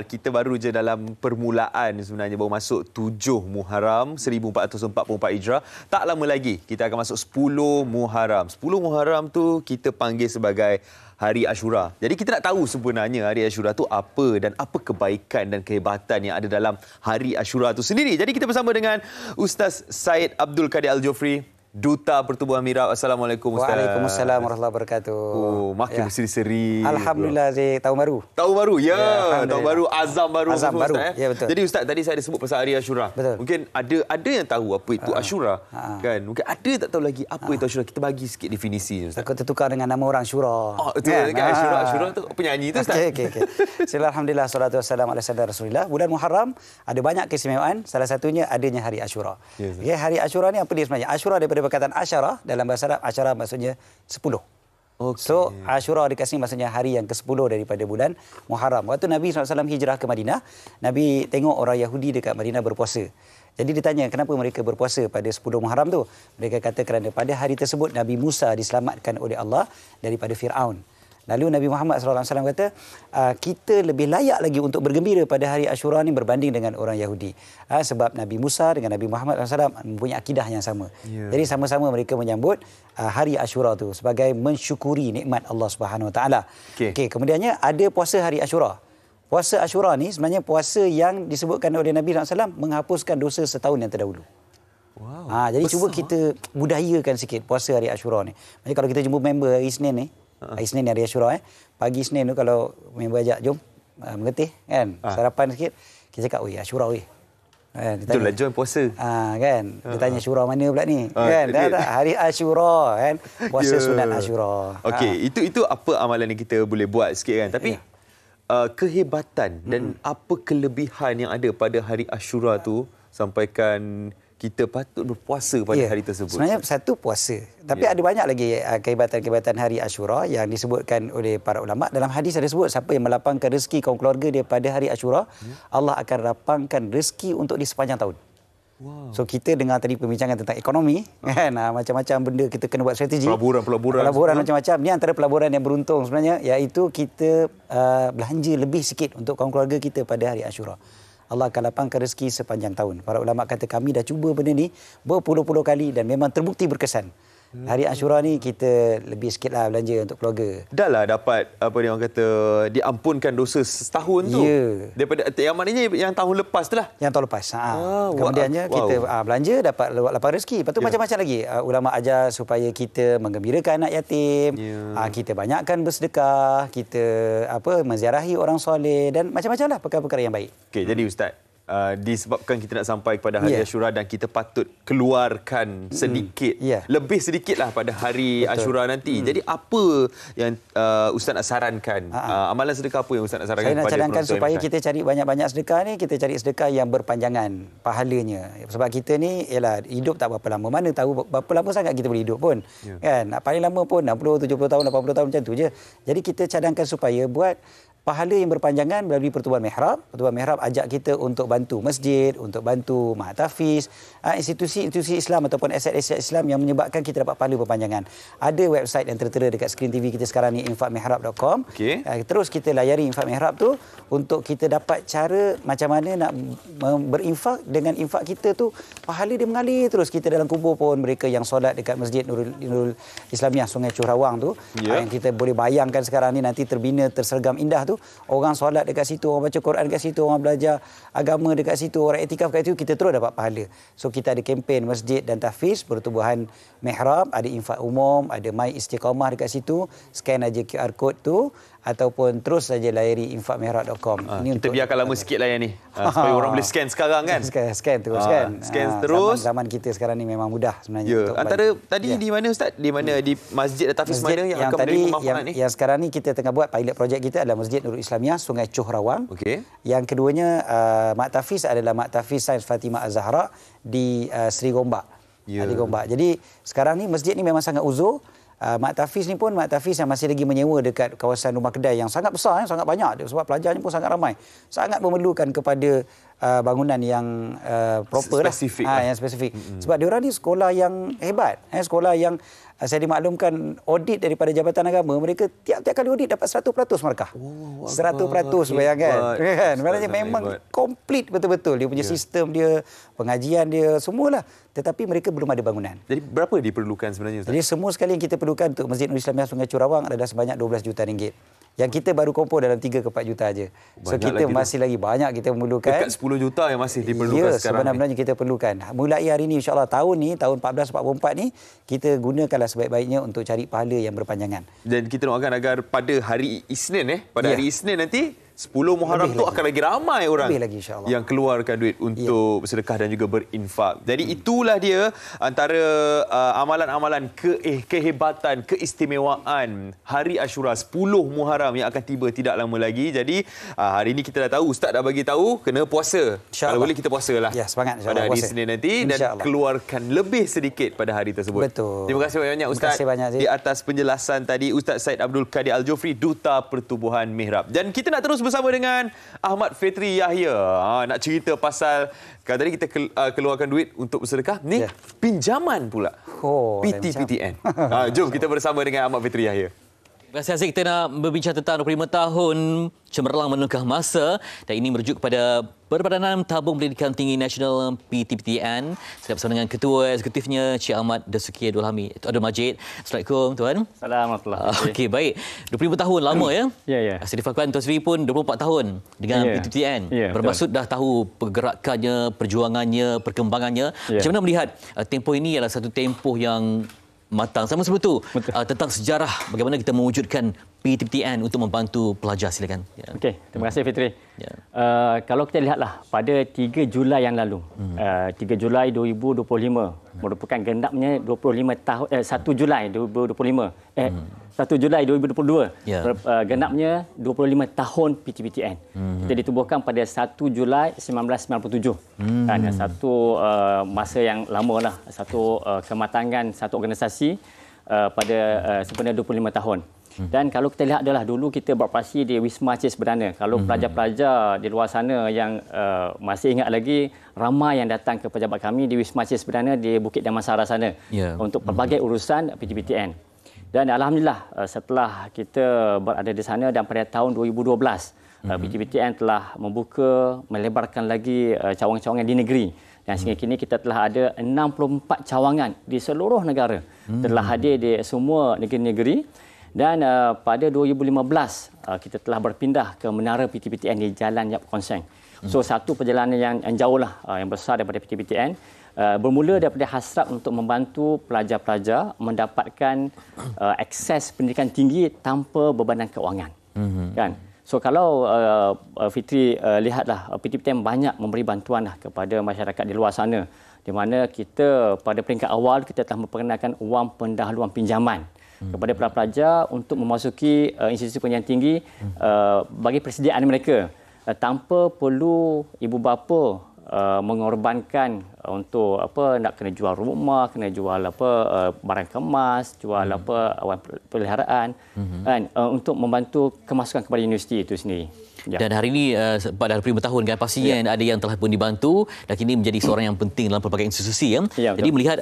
Kita baru je dalam permulaan sebenarnya, baru masuk 7 Muharram 1444 Hijrah. Tak lama lagi kita akan masuk 10 Muharram. 10 Muharram tu kita panggil sebagai Hari Ashura. Jadi kita nak tahu sebenarnya Hari Ashura tu apa dan apa kebaikan dan kehebatan yang ada dalam Hari Ashura tu sendiri. Jadi kita bersama dengan Ustaz Syed Abdul Kadir Al-Jofri, Duta Pertubuhan Mihrab. Assalamualaikum Ustaz. Waalaikumsalam warahmatullahi wabarakatuh. Oh, makin berseri-seri. Alhamdulillah, tahun baru. Tahun baru, ya. Tahun baru, azam baru. Azam baru, Ustaz, ya betul. Jadi Ustaz, tadi saya ada sebut pasal Hari Asyura. Betul. Mungkin ada yang tahu apa itu Asyura. Kan? Mungkin ada tak tahu lagi apa itu Asyura. Kita bagi sikit definisi. Ustaz. Takut tertukar dengan nama orang Syura. Oh, betul kan? Asyura tu penyanyi tu Ustaz. Okey. Bismillah, alhamdulillah, salatu wassalamu ala sayyidina Rasulillah. Bulan Muharram ada banyak keistimewaan. Salah satunya adanya Hari Asyura. Yes, hari Asyura ni apa dia sebenarnya? Asyura daripada perkataan asyara. Dalam bahasa Arab, asyara maksudnya 10. Okay. So, Asyura di sini maksudnya hari yang ke-10 daripada bulan Muharram. Waktu Nabi SAW hijrah ke Madinah, Nabi tengok orang Yahudi dekat Madinah berpuasa. Jadi ditanya kenapa mereka berpuasa pada 10 Muharram tu. Mereka kata kerana pada hari tersebut Nabi Musa diselamatkan oleh Allah daripada Fir'aun. Lalu Nabi Muhammad SAW kata, kita lebih layak lagi untuk bergembira pada hari Asyura ni berbanding dengan orang Yahudi. Sebab Nabi Musa dengan Nabi Muhammad SAW mempunyai akidah yang sama. Yeah. Jadi sama-sama mereka menyambut hari Asyura tu sebagai mensyukuri nikmat Allah Subhanahu Wa Taala. Okey, kemudiannya ada puasa hari Asyura. Puasa Asyura ni sebenarnya puasa yang disebutkan oleh Nabi SAW menghapuskan dosa setahun yang terdahulu. Wow. Jadi besar. Cuba kita budayakan sikit puasa hari Asyura ni. Maksudnya kalau kita jumpa member hari Isnin ni, hari Isnin hari Asyura pagi Isnin tu kalau member ajak jom mengetih kan, sarapan sikit, kita cakap oi Asyura oi. Itulah join puasa. Kan. Dia tanya Asyura mana pula ni? Kan? Tak, hari Asyura kan. Puasa sunat Asyura. Okey, itu apa amalan yang kita boleh buat sikit kan. Tapi kehebatan dan apa kelebihan yang ada pada hari Asyura tu sampaikan kita patut berpuasa pada hari tersebut. Sebenarnya satu puasa. Tapi ada banyak lagi kehebatan-kehebatan hari Asyura yang disebutkan oleh para ulama. Dalam hadis ada sebut siapa yang melapangkan rezeki kaum keluarga dia pada hari Asyura, Allah akan lapangkan rezeki untuk di sepanjang tahun. Wow. So kita dengar tadi perbincangan tentang ekonomi kan, macam-macam benda kita kena buat strategi. Pelaburan macam-macam. Ni antara pelaburan yang beruntung sebenarnya, iaitu kita belanja lebih sikit untuk kaum keluarga kita pada hari Asyura. Allah akan lapangkan rezeki sepanjang tahun. Para ulama kata kami dah cuba benda ni berpuluh-puluh kali dan memang terbukti berkesan. Hari Asyura ni kita lebih sikitlah belanja untuk keluarga. Dah lah dapat apa dia orang kata diampunkan dosa setahun tu. Daripada yang maknanya yang tahun lepas tu lah. Yang tahun lepas. Kemudiannya kita belanja dapat lapang rezeki. Lepas tu macam-macam lagi. Ulama ajar supaya kita menggembirakan anak yatim. Kita banyakkan bersedekah, kita menziarahi orang soleh dan macam-macam lah perkara-perkara yang baik. Okey, jadi Ustaz, disebabkan kita nak sampai kepada hari Asyura dan kita patut keluarkan sedikit, lebih sedikitlah pada hari Asyura nanti. Jadi apa yang Ustaz nak sarankan? Amalan sedekah apa yang Ustaz nak sarankan? Saya nak cadangkan supaya kita cari banyak-banyak sedekah ni, kita cari sedekah yang berpanjangan pahalanya. Sebab kita ni ialah hidup tak berapa lama. Mana tahu berapa lama sangat kita boleh hidup pun. Kan? Paling lama pun 60, 70 tahun, 80 tahun macam tu je. Jadi kita cadangkan supaya buat pahala yang berpanjangan melalui Pertubuhan Mihrab. Pertubuhan Mihrab ajak kita untuk bantu masjid, untuk bantu Mahat Tafiz, institusi-institusi Islam ataupun aset-aset Islam yang menyebabkan kita dapat pahala berpanjangan. Ada website yang tertera dekat skrin TV kita sekarang ni, infakmihrab.com. Terus kita layari Infak Mihrab tu untuk kita dapat cara macam mana nak berinfak. Dengan infak kita tu pahala dia mengalir terus. Kita dalam kubur pun mereka yang solat dekat Masjid Nurul Islamiah Sungai Churawang tu, yang kita boleh bayangkan sekarang ni nanti terbina, tersergam indah tu. Orang solat dekat situ, orang baca Quran dekat situ, orang belajar agama dekat situ, orang iktikaf dekat situ, kita terus dapat pahala. So kita ada kempen masjid dan tahfiz Pertubuhan Mihrab, ada infak umum, ada My Istiqamah dekat situ. Scan aja QR code tu ataupun terus saja layari infakmihrab.com. Kita biarkan lama sikit lah yang ni. Supaya orang boleh scan sekarang kan. Scan terus kan. Scan terus. Zaman kita sekarang ni memang mudah sebenarnya. Antara tadi di mana Ustaz? Di mana di Masjid Tahfiz mana yang akan menerima manfaat ni? Yang sekarang ni kita tengah buat pilot projek kita adalah Masjid Nurul Islamiah Sungai Churawang. Yang keduanya Mahat Tafiz adalah Mahat Tafiz Sains Fatimah Az-Zahra di Seri Gombak. Di Gombak. Jadi sekarang ni masjid ni memang sangat uzur. Mahat Tafiz ni pun Mahat Tafiz yang masih lagi menyewa dekat kawasan rumah kedai yang sangat besar, sangat banyak sebab pelajarnya pun sangat ramai. Sangat memerlukan kepada bangunan yang proper spesifik yang spesifik. Sebab diorang ni sekolah yang hebat, sekolah yang saya dimaklumkan audit daripada Jabatan Agama, mereka tiap-tiap kali audit dapat 100% markah. 100% bayangkan. Kan? Maknanya memang komplit betul-betul dia punya sistem dia, pengajian dia, semualah. Tetapi mereka belum ada bangunan. Jadi berapa diperlukan sebenarnya Ustaz? Jadi semua sekali yang kita perlukan untuk Masjid Nurul Islamiah Sungai Churawang adalah sebanyak 12 juta ringgit. Yang kita baru kumpul dalam 3 ke 4 juta aja. So kita masih lagi banyak kita memerlukan. Dekat 10 juta yang masih diperlukan sekarang. Sebenarnya kita perlukan. Mulai hari ini insya-Allah tahun 1444 ni kita gunakanlah sebaik-baiknya untuk cari pahala yang berpanjangan. Dan kita doakan agar pada hari Isnin hari Isnin nanti 10 Muharram tu akan lagi ramai orang yang keluarkan duit untuk bersedekah dan juga berinfak. Jadi itulah dia antara amalan-amalan kehebatan, keistimewaan Hari Ashura 10 Muharram yang akan tiba tidak lama lagi. Jadi hari ini kita dah tahu, Ustaz dah bagi tahu kena puasa. Kalau boleh kita puasalah. Ya, semangat pada hari Isnin nanti dan keluarkan lebih sedikit pada hari tersebut. Betul. Terima kasih banyak Ustaz di atas penjelasan tadi. Ustaz Said Abdul Kadir Al-Jofri, Duta Pertubuhan Mihrab. Dan kita nak terus bersama dengan Ahmad Fitri Yahya. Nak cerita pasal kalau tadi kita keluarkan duit untuk bersedekah, ni pinjaman pula. PTPTN. Jom kita bersama dengan Ahmad Fitri Yahya. Terima kasih Aziz. Kita nak berbincang tentang 25 tahun cemerlang menukar masa dan ini merujuk kepada Perbadanan Tabung Pendidikan Tinggi Nasional PTPTN. Saya bersama dengan Ketua Eksekutifnya Cik Ahmad Dasuki Abdul Majid. Assalamualaikum Tuan. Assalamualaikum. Okey, baik. 25 tahun lama ya? Ya. Asri Fakuan Tuan Sri pun 24 tahun dengan PTPTN. Bermaksud dah tahu pergerakannya, perjuangannya, perkembangannya. Macam mana melihat tempoh ini adalah satu tempoh yang matang. Sama seperti itu tentang sejarah bagaimana kita mewujudkan PTPTN untuk membantu pelajar. Silakan. Okey, terima kasih Fitri. Kalau kita lihatlah pada 3 Julai yang lalu, 3 Julai 2025 merupakan genapnya 25 tahun 1 Julai 2025. 1 Julai 2022 genapnya 25 tahun PTPTN. Kita ditubuhkan pada 1 Julai 1997. Dan satu masa yang lama lah, satu kematangan satu organisasi pada sebenarnya 25 tahun. Dan kalau kita lihat adalah dulu kita beroperasi di Wisma Aceh Serdana. Kalau pelajar-pelajar di luar sana yang masih ingat lagi, ramai yang datang ke pejabat kami di Wisma Aceh Serdana di Bukit Damansara sana untuk pelbagai urusan PTPTN. Dan alhamdulillah setelah kita berada di sana dan pada tahun 2012 PTPTN telah membuka, melebarkan lagi cawangan-cawangan di negeri. Dan sehingga kini kita telah ada 64 cawangan di seluruh negara. Telah hadir di semua negeri-negeri. Dan pada 2015 kita telah berpindah ke menara PTPTN di Jalan Yap Konseng. So satu perjalanan yang jauh lah, yang besar daripada PTPTN. Bermula daripada hasrat untuk membantu pelajar-pelajar mendapatkan akses pendidikan tinggi tanpa bebanan keuangan. Kan? So kalau Fitri lihatlah, PTPTN banyak memberi bantuan lah kepada masyarakat di luar sana. Di mana kita pada peringkat awal kita telah memperkenalkan wang pendahuluan pinjaman kepada para pelajar untuk memasuki institusi pendidikan tinggi bagi persediaan mereka tanpa perlu ibu bapa mengorbankan untuk nak kena jual rumah, kena jual barang kemas, jual peliharaan kan, untuk membantu kemasukan kepada universiti itu sendiri. Dan hari ini pada 25 tahun kan pastinya ada yang telah pun dibantu dan kini menjadi seorang yang penting dalam pelbagai institusi Jadi melihat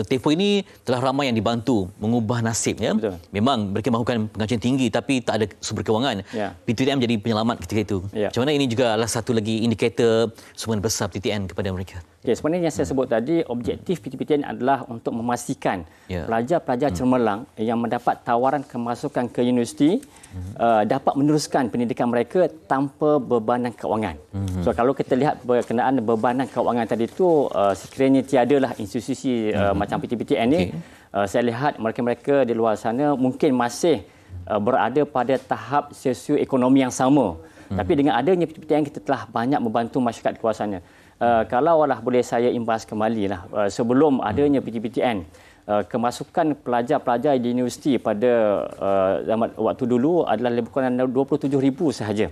tempoh ini telah ramai yang dibantu mengubah nasib Memang mereka mahukan pengajian tinggi tapi tak ada sumber kewangan. PTPTN menjadi penyelamat ketika itu. Macam mana ini juga adalah satu lagi indikator sumbangan besar PTPTN kepada mereka. Sebenarnya yang saya sebut tadi, objektif PTPTN adalah untuk memastikan pelajar-pelajar cemerlang yang mendapat tawaran kemasukan ke universiti dapat meneruskan pendidikan mereka tanpa bebanan keuangan. So kalau kita lihat berkenaan bebanan keuangan tadi itu, sekiranya tiadalah institusi macam PTPTN ni, saya lihat mereka-mereka di luar sana mungkin masih berada pada tahap sosioekonomi yang sama. Tapi dengan adanya PTPTN kita telah banyak membantu masyarakat di luar sana. Kalaulah boleh saya imbas kembali lah, sebelum adanya PTPTN, kemasukan pelajar-pelajar di universiti pada waktu dulu adalah lebih kurang 27,000 sahaja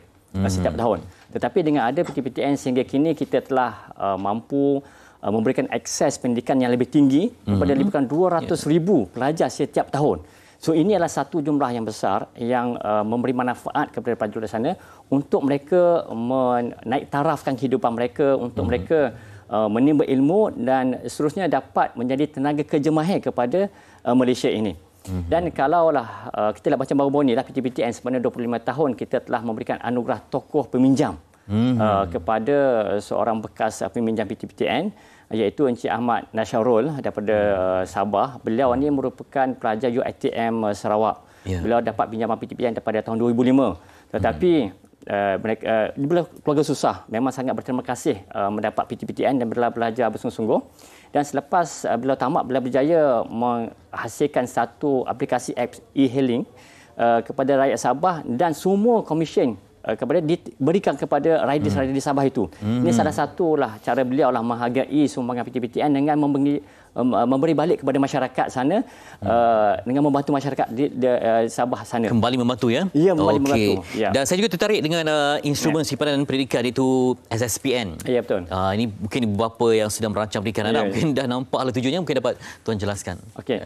setiap tahun. Tetapi dengan ada PTPTN sehingga kini kita telah mampu memberikan akses pendidikan yang lebih tinggi kepada lebih kurang 200,000 pelajar setiap tahun. So ini adalah satu jumlah yang besar yang memberi manfaat kepada pelajar di sana untuk mereka menaik tarafkan kehidupan mereka, untuk mereka menimba ilmu dan seterusnya dapat menjadi tenaga kerja mahir kepada Malaysia ini. Dan kalaulah kita baca baru-baru ni lah PTPTN sebenarnya 25 tahun kita telah memberikan anugerah tokoh peminjam kepada seorang bekas peminjam PTPTN iaitu Encik Ahmad Nasyarul daripada Sabah. Beliau ini merupakan pelajar UiTM Sarawak. Beliau dapat pinjaman PTPTN daripada tahun 2005. Tetapi beliau keluarga susah. Memang sangat berterima kasih mendapat PTPTN dan belajar bersungguh-sungguh. Dan selepas beliau tamat, beliau berjaya menghasilkan satu aplikasi apps e-hailing kepada rakyat Sabah dan semua komisen diberikan kepada riders Sabah itu. Ini salah satulah cara beliau menghargai sumbangan PTPTN dengan memberi balik kepada masyarakat sana, dengan membantu masyarakat di Sabah sana. Kembali membantu ya? Ya, kembali membantu. Ya. Dan saya juga tertarik dengan instrumen simpanan pendidikan itu SSPN. Ya, betul. Ini mungkin ibu bapa yang sedang merancang pendidikan anak mungkin dah nampak lah tujuannya, mungkin dapat Tuan jelaskan. Okey.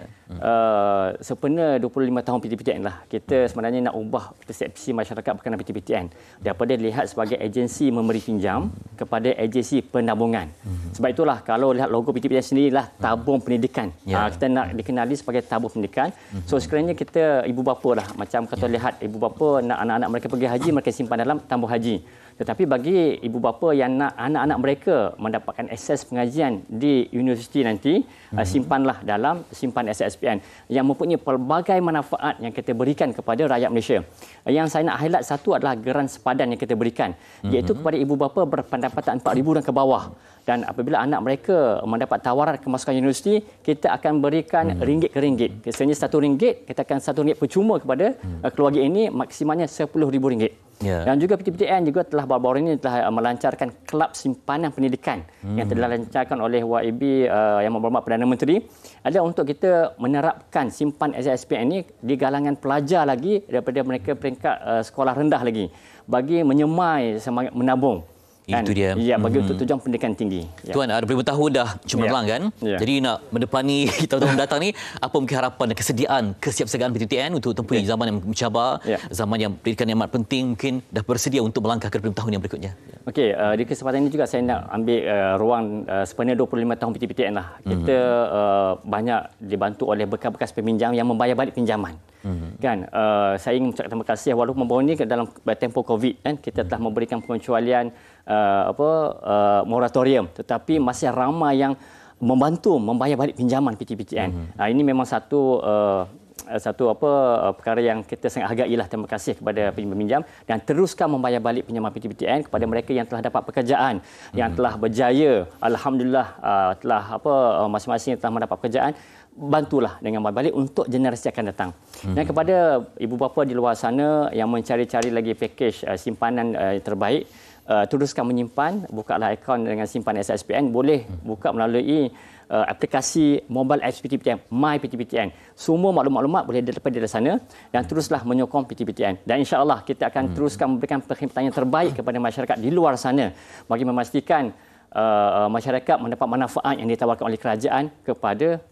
Sempena 25 tahun PTPTN lah, kita sebenarnya nak ubah persepsi masyarakat berkenaan PTPTN daripada dilihat sebagai agensi memberi pinjam kepada agensi penabungan. Sebab itulah kalau lihat logo PTPTN sendirilah tabung pendidikan. Kita nak dikenali sebagai tabung pendidikan. So sekiranya kita ibu bapa lah, macam kata lihat ibu bapa nak anak-anak mereka pergi haji, mereka simpan dalam tabung haji. Tetapi bagi ibu bapa yang nak anak-anak mereka mendapatkan akses pengajian di universiti nanti, simpanlah dalam simpan SSPN yang mempunyai pelbagai manfaat yang kita berikan kepada rakyat Malaysia. Yang saya nak highlight satu adalah geran sepadan yang kita berikan, iaitu kepada ibu bapa berpendapatan 4,000 dan ke bawah. Dan apabila anak mereka mendapat tawaran kemasukan universiti, kita akan berikan ringgit ke ringgit. Biasanya RM1, kita akan RM1 percuma kepada keluarga ini, maksimalnya RM10,000. Dan juga PTPTN juga telah baru-baru ini telah melancarkan kelab simpanan pendidikan yang telah dilancarkan oleh YAB yang berhormat Perdana Menteri. Ada untuk kita menerapkan simpan SSPN ini di kalangan pelajar lagi daripada mereka peringkat sekolah rendah lagi, bagi menyemai semangat menabung. Itu dia. Ya, bagi untuk tujuan pendidikan tinggi. Tuan, 25 tahun dah cemerlang kan? Jadi nak mendepani tahun-tahun mendatang ni, apa mungkin harapan dan kesediaan, kesiapsiagaan PTPTN untuk tempuh zaman yang mencabar, zaman yang pendidikan yang amat penting, mungkin dah bersedia untuk melangkah ke 25 tahun yang berikutnya? Okey, di kesempatan ini juga saya nak ambil ruang sebenarnya 25 tahun PTPTN lah. Kita banyak dibantu oleh bekas-bekas peminjam yang membayar balik pinjaman. Kan, saya ingin mengucapkan terima kasih walaupun baru ini dalam tempoh Covid kan, kita telah memberikan pengecualian moratorium, tetapi masih ramai yang membantu membayar balik pinjaman PTPTN. Ini memang satu perkara yang kita sangat hargailah. Terima kasih kepada peminjam dan teruskan membayar balik pinjaman PTPTN kepada mereka yang telah dapat pekerjaan, yang telah berjaya, alhamdulillah, telah masing-masing telah mendapat pekerjaan. Bantulah dengan balik untuk generasi akan datang. Dan kepada ibu bapa di luar sana yang mencari-cari lagi pakej simpanan terbaik, teruskan menyimpan, bukalah akaun dengan simpan SSPN, boleh buka melalui aplikasi mobile apps PTPTN, My PTPTN. Semua maklumat-maklumat boleh didapat dari sana dan teruslah menyokong PTPTN. Dan insya-Allah kita akan teruskan memberikan perkhidmatan yang terbaik kepada masyarakat di luar sana bagi memastikan masyarakat mendapat manfaat yang ditawarkan oleh kerajaan kepada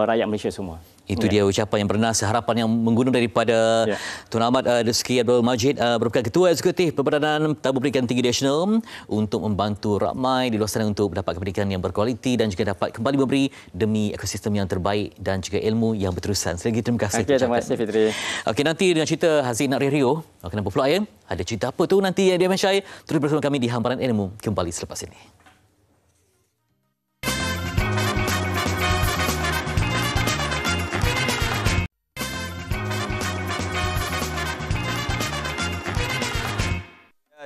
rakyat Malaysia semua. Itu dia ucapan yang bernas, harapan yang menggunung daripada Tuan Ahmad Rizki Abdul Majid, merupakan Ketua Eksekutif Perbadanan Tabung Pendidikan Tinggi Nasional, untuk membantu ramai di luar sana untuk mendapat pendidikan yang berkualiti dan juga dapat kembali memberi demi ekosistem yang terbaik dan juga ilmu yang berterusan. Sekali lagi terima kasih. Terima kasih Fitri. Okey, nanti dengan cerita Haziq Nak Rio, kenapa pula ya? Ada cerita apa tu nanti yang dia mensyai? Terus bersama kami di Hamparan Ilmu kembali selepas ini.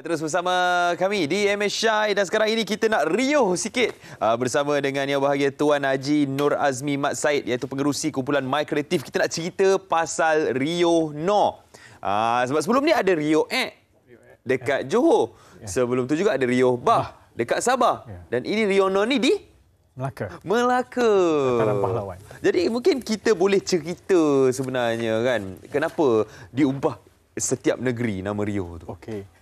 Terus bersama kami di MS Syai dan sekarang ini kita nak riuh sikit bersama dengan yang bahagia Tuan Haji Nur Azmi Mat Said, iaitu pengerusi kumpulan My Kreatif. Kita nak cerita pasal Rio No. Sebab sebelum ni ada Rio dekat Johor. Sebelum tu juga ada Rio Bah dekat Sabah. Dan ini Rio No ni di Melaka. Dataran Pahlawan. Jadi mungkin kita boleh cerita sebenarnya kan, kenapa diubah setiap negeri nama Rio tu? Okey.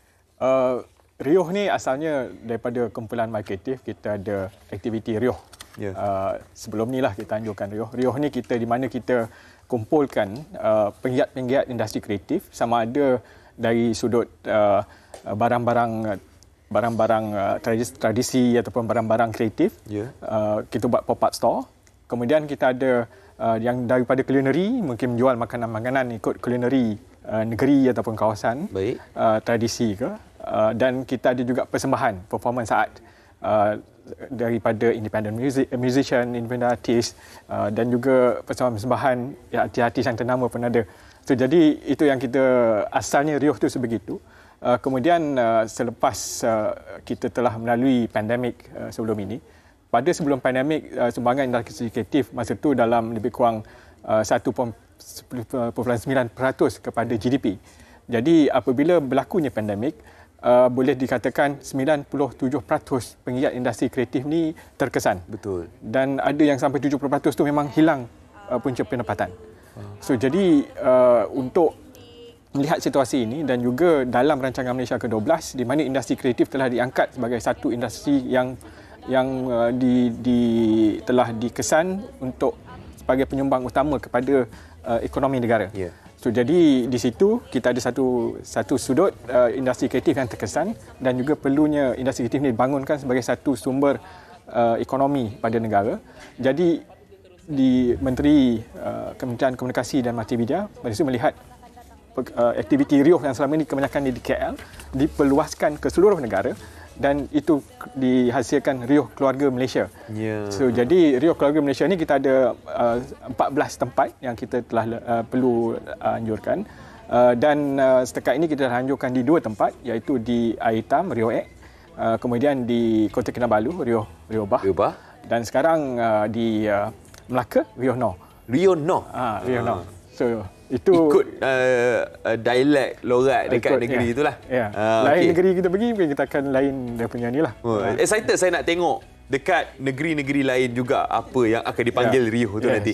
Rioh ni asalnya daripada kumpulan My Kreatif. Kita ada aktiviti Rioh. Sebelum ni lah kita anjurkan Rioh. Rioh ni kita di mana kita kumpulkan penggiat-penggiat industri kreatif, sama ada dari sudut barang-barang tradisi ataupun barang-barang kreatif. Kita buat pop-up store. Kemudian kita ada yang daripada culinary, mungkin menjual makanan-makanan ikut culinary negeri ataupun kawasan tradisi ke. Dan kita ada juga persembahan performance art. daripada independent musician, independent artist dan juga persembahan artis-artis yang ternama pun ada. So, jadi itu yang kita asalnya RIOH tu sebegitu. Kemudian selepas kita telah melalui pandemik sebelum ini, pada sebelum pandemik sumbangan industri kreatif masa tu dalam lebih kurang 1.9% kepada GDP. Jadi apabila berlakunya pandemik, boleh dikatakan 97% penggiat industri kreatif ni terkesan. Betul. Dan ada yang sampai 70% tu memang hilang punca pendapatan. So jadi untuk melihat situasi ini dan juga dalam rancangan Malaysia ke-12 di mana industri kreatif telah diangkat sebagai satu industri yang telah dikesan untuk sebagai penyumbang utama kepada ekonomi negara. Yeah. So jadi di situ kita ada satu sudut industri kreatif yang terkesan dan juga perlunya industri kreatif ini dibangunkan sebagai satu sumber ekonomi pada negara. Jadi di Menteri Kementerian Komunikasi dan Multimedia melihat aktiviti RIOH yang selama ini kebanyakan di KL diperluaskan ke seluruh negara dan itu dihasilkan RIOH Keluarga Malaysia. Yeah. So jadi RIOH Keluarga Malaysia ni kita ada 14 tempat yang kita telah perlu anjurkan dan setakat ini kita dah anjurkan di 2 tempat iaitu di Air Hitam RIOH X, kemudian di Kota Kinabalu RIOH Bah dan sekarang di Melaka RIOH Noh. RIOH Noh. RIOH Noh. So itu ikut dialek lorat dekat negeri itulah. Ya. Lain negeri kita pergi mungkin kita akan lain dia punya ni lah. Excited saya nak tengok dekat negeri-negeri lain juga apa yang akan dipanggil RIOH tu nanti.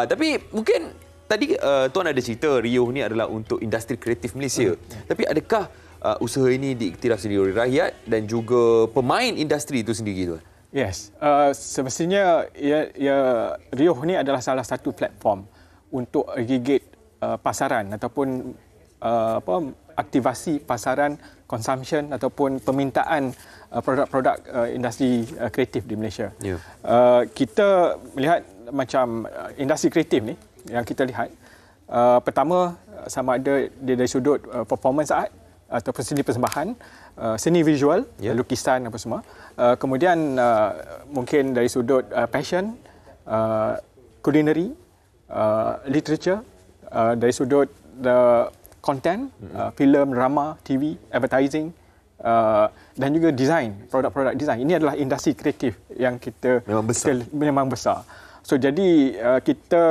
Tapi mungkin tadi tuan ada cerita RIOH ni adalah untuk industri kreatif Malaysia. Tapi adakah usaha ini diiktiraf sendiri oleh rakyat dan juga pemain industri itu sendiri tuan? Yes. Semestinya RIOH ni adalah salah satu platform untuk aggregate pasaran ataupun aktivasi pasaran consumption ataupun permintaan produk-produk industri kreatif di Malaysia. Yeah. Kita melihat macam industri kreatif ni yang kita lihat pertama sama ada dari sudut performance art ataupun seni persembahan, seni visual, lukisan apa semua. Kemudian mungkin dari sudut passion, culinary, literature, dari sudut content, filem, drama, TV, advertising dan juga design, produk-produk design. Ini adalah industri kreatif yang kita memang besar. So jadi kita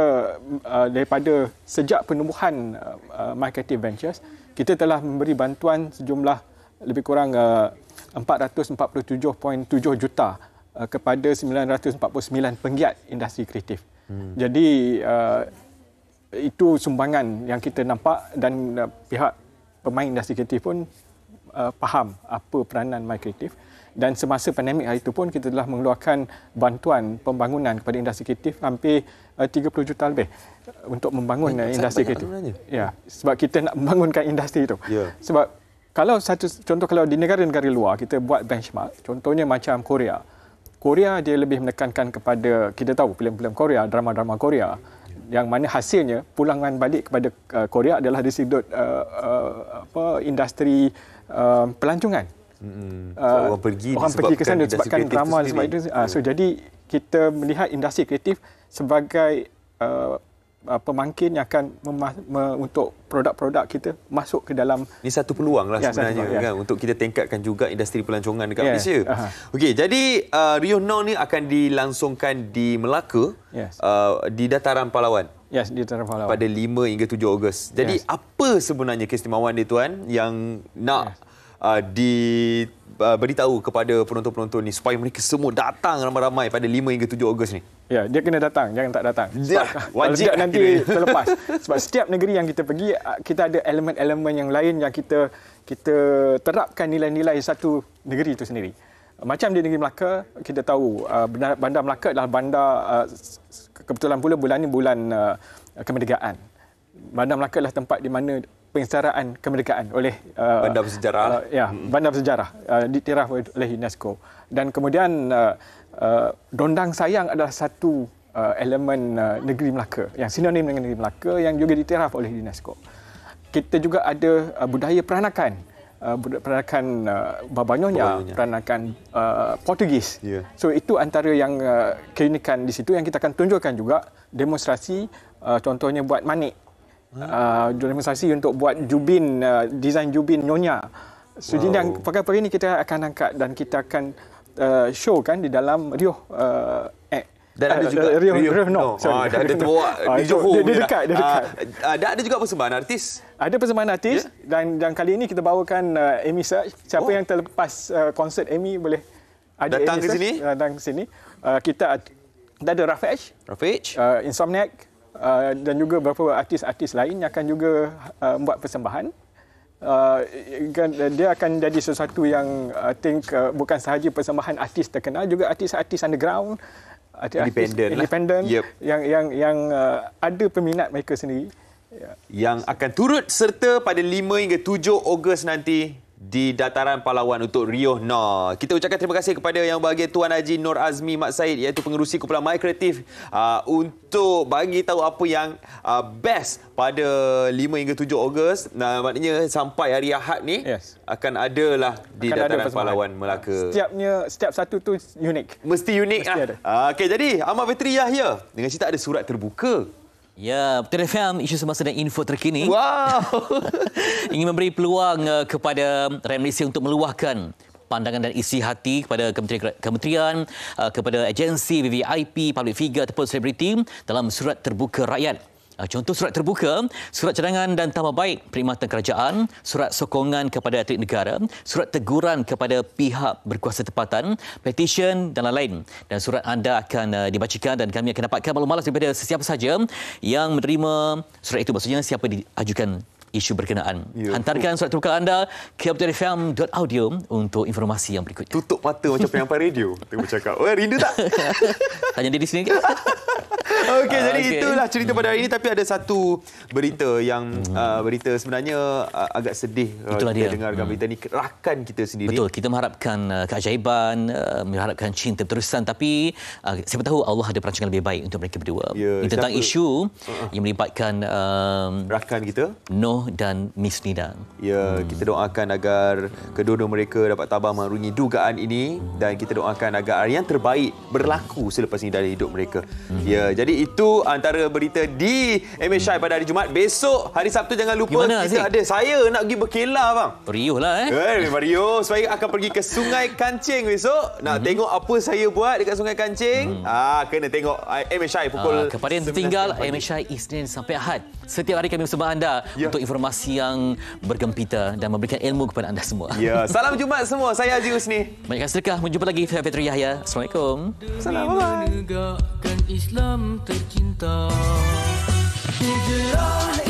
daripada sejak penubuhan My Creative Ventures, kita telah memberi bantuan sejumlah lebih kurang 447.7 juta kepada 949 penggiat industri kreatif. Jadi itu sumbangan yang kita nampak dan pihak pemain industri kreatif pun faham apa peranan My Creative. Dan semasa pandemik hari itu pun kita telah mengeluarkan bantuan pembangunan kepada industri kreatif hampir 30 juta lebih untuk membangun industri kreatif. Ya, sebab kita nak membangunkan industri itu. Yeah. Sebab kalau kalau di negara-negara luar kita buat benchmark, contohnya macam Korea. Korea dia lebih menekankan kepada, kita tahu filem-filem Korea, drama-drama Korea yang mana hasilnya pulangan balik kepada Korea adalah dari sudut industri pelancongan. Orang pergi ke sana disebabkan drama sebab itu. So jadi kita melihat industri kreatif sebagai pemangkin yang akan untuk produk-produk kita masuk ke dalam. Ini satu peluang lah sebenarnya kan untuk kita tingkatkan juga industri pelancongan dekat Malaysia. Okey, jadi RIOH Noh ni akan dilangsungkan di Melaka di Dataran Pahlawan. Yes, di Dataran Pahlawan. Pada 5 hingga 7 Ogos. Jadi apa sebenarnya keistimewaan dia tuan yang nak diberitahu kepada penonton-penonton ni supaya mereka semua datang ramai-ramai pada 5 hingga 7 Ogos ni? Ya, dia kena datang, jangan tak datang. Wajib nanti terlepas. Sebab setiap negeri yang kita pergi, kita ada elemen-elemen yang lain yang kita terapkan nilai-nilai satu negeri itu sendiri. Macam di negeri Melaka, kita tahu Bandar Melaka adalah bandar, kebetulan pula bulan ini bulan kemerdekaan. Bandar Melaka adalah tempat di mana pengesaraan kemerdekaan oleh bandar bersejarah. Bandar bersejarah diiktiraf oleh UNESCO. Dan kemudian Dondang Sayang adalah satu elemen negeri Melaka yang sinonim dengan negeri Melaka yang juga diiktiraf oleh UNESCO. Kita juga ada budaya peranakan peranakan Babanyonya, peranakan Portugis. So itu antara yang keunikan di situ yang kita akan tunjukkan juga demonstrasi, contohnya buat manik. Demonstrasi untuk buat jubin, desain jubin nyonya. So yang perkara-perkara ini kita akan angkat dan kita akan showkan di dalam Rio dan ada juga Rio No. Dah ada terbawa di Johor. Dia dekat. Ada juga persembahan artis. Ada persembahan artis dan kali ini kita bawakan Amy Search. Siapa yang terlepas konsert Amy boleh datang ke sini. Datang ke sini. Kita ada Rafiq, Insomniac dan juga beberapa artis-artis lain yang akan juga membuat persembahan. Dia akan jadi sesuatu yang bukan sahaja persembahan artis terkenal, juga artis-artis underground, independent yang ada peminat mereka sendiri yang akan turut serta pada 5 hingga 7 Ogos nanti di Dataran Pahlawan untuk Rio No. Kita ucapkan terima kasih kepada Yang Berbahagia Tuan Haji Nur Azmi Mat Said, iaitu pengerusi kumpulan My Creative, untuk bagi tahu apa yang best pada 5 hingga 7 Ogos. Maknanya sampai hari Ahad ni akan adalah di Dataran Pahlawan Melaka. Setiap satu tu unik. Mesti unik. Okey, jadi Ahmad Fitri Yahya dengan cerita ada surat terbuka. Ya, Betul FM, isu semasa dan info terkini. Wow! Ingin memberi peluang kepada rakyat Malaysia untuk meluahkan pandangan dan isi hati kepada kementerian, kepada agensi, VVIP, public figure ataupun selebriti dalam surat terbuka rakyat. Contoh surat terbuka, surat cadangan dan tambah baik perkhidmatan kerajaan, surat sokongan kepada atlet negara, surat teguran kepada pihak berkuasa tempatan, petisyen dan lain-lain. Dan surat anda akan dibacakan dan kami akan dapatkan maklum-maklum daripada sesiapa saja yang menerima surat itu. Maksudnya siapa diajukan isu berkenaan. Hantarkan surat terbuka anda ke betul.fm.audio untuk informasi yang berikutnya. Tutup mata macam penyampai radio. Tengok bercakap. Rindu tak? Tanya dia di sini ke? Okey, jadi itulah cerita pada hari ini. Tapi ada satu berita yang berita sebenarnya agak sedih. Itulah dia. Dengarkan berita ini, rakan kita sendiri. Betul, kita mengharapkan keajaiban, mengharapkan cinta berterusan, tapi siapa tahu Allah ada perancangan lebih baik untuk mereka berdua. Ini tentang isu yang melibatkan rakan kita, Noh dan Miss Nida. Ya, kita doakan agar kedua-dua mereka dapat tabah mengarungi dugaan ini dan kita doakan agar yang terbaik berlaku selepas ini dalam hidup mereka. Ya, jadi itu antara berita di MSI pada hari Jumaat. Besok hari Sabtu jangan lupa kita ada saya nak pergi berkelah bang. Rio lah memang Rio. Saya akan pergi ke Sungai Kancing besok. Nak tengok apa saya buat dekat Sungai Kancing. Kena tengok MSI pukul kepada yang tertinggal MSI Isnin sampai Ahad. Setiap hari kami bersama anda untuk informasi yang bergempita dan memberikan ilmu kepada anda semua. Ya, salam Jumaat semua. Saya Haji Husni. Banyakkan sedekah. Menjumpa lagi Fitri Yahya. Assalamualaikum. Assalamualaikum. Menegakkan Islam tercinta. Hijrah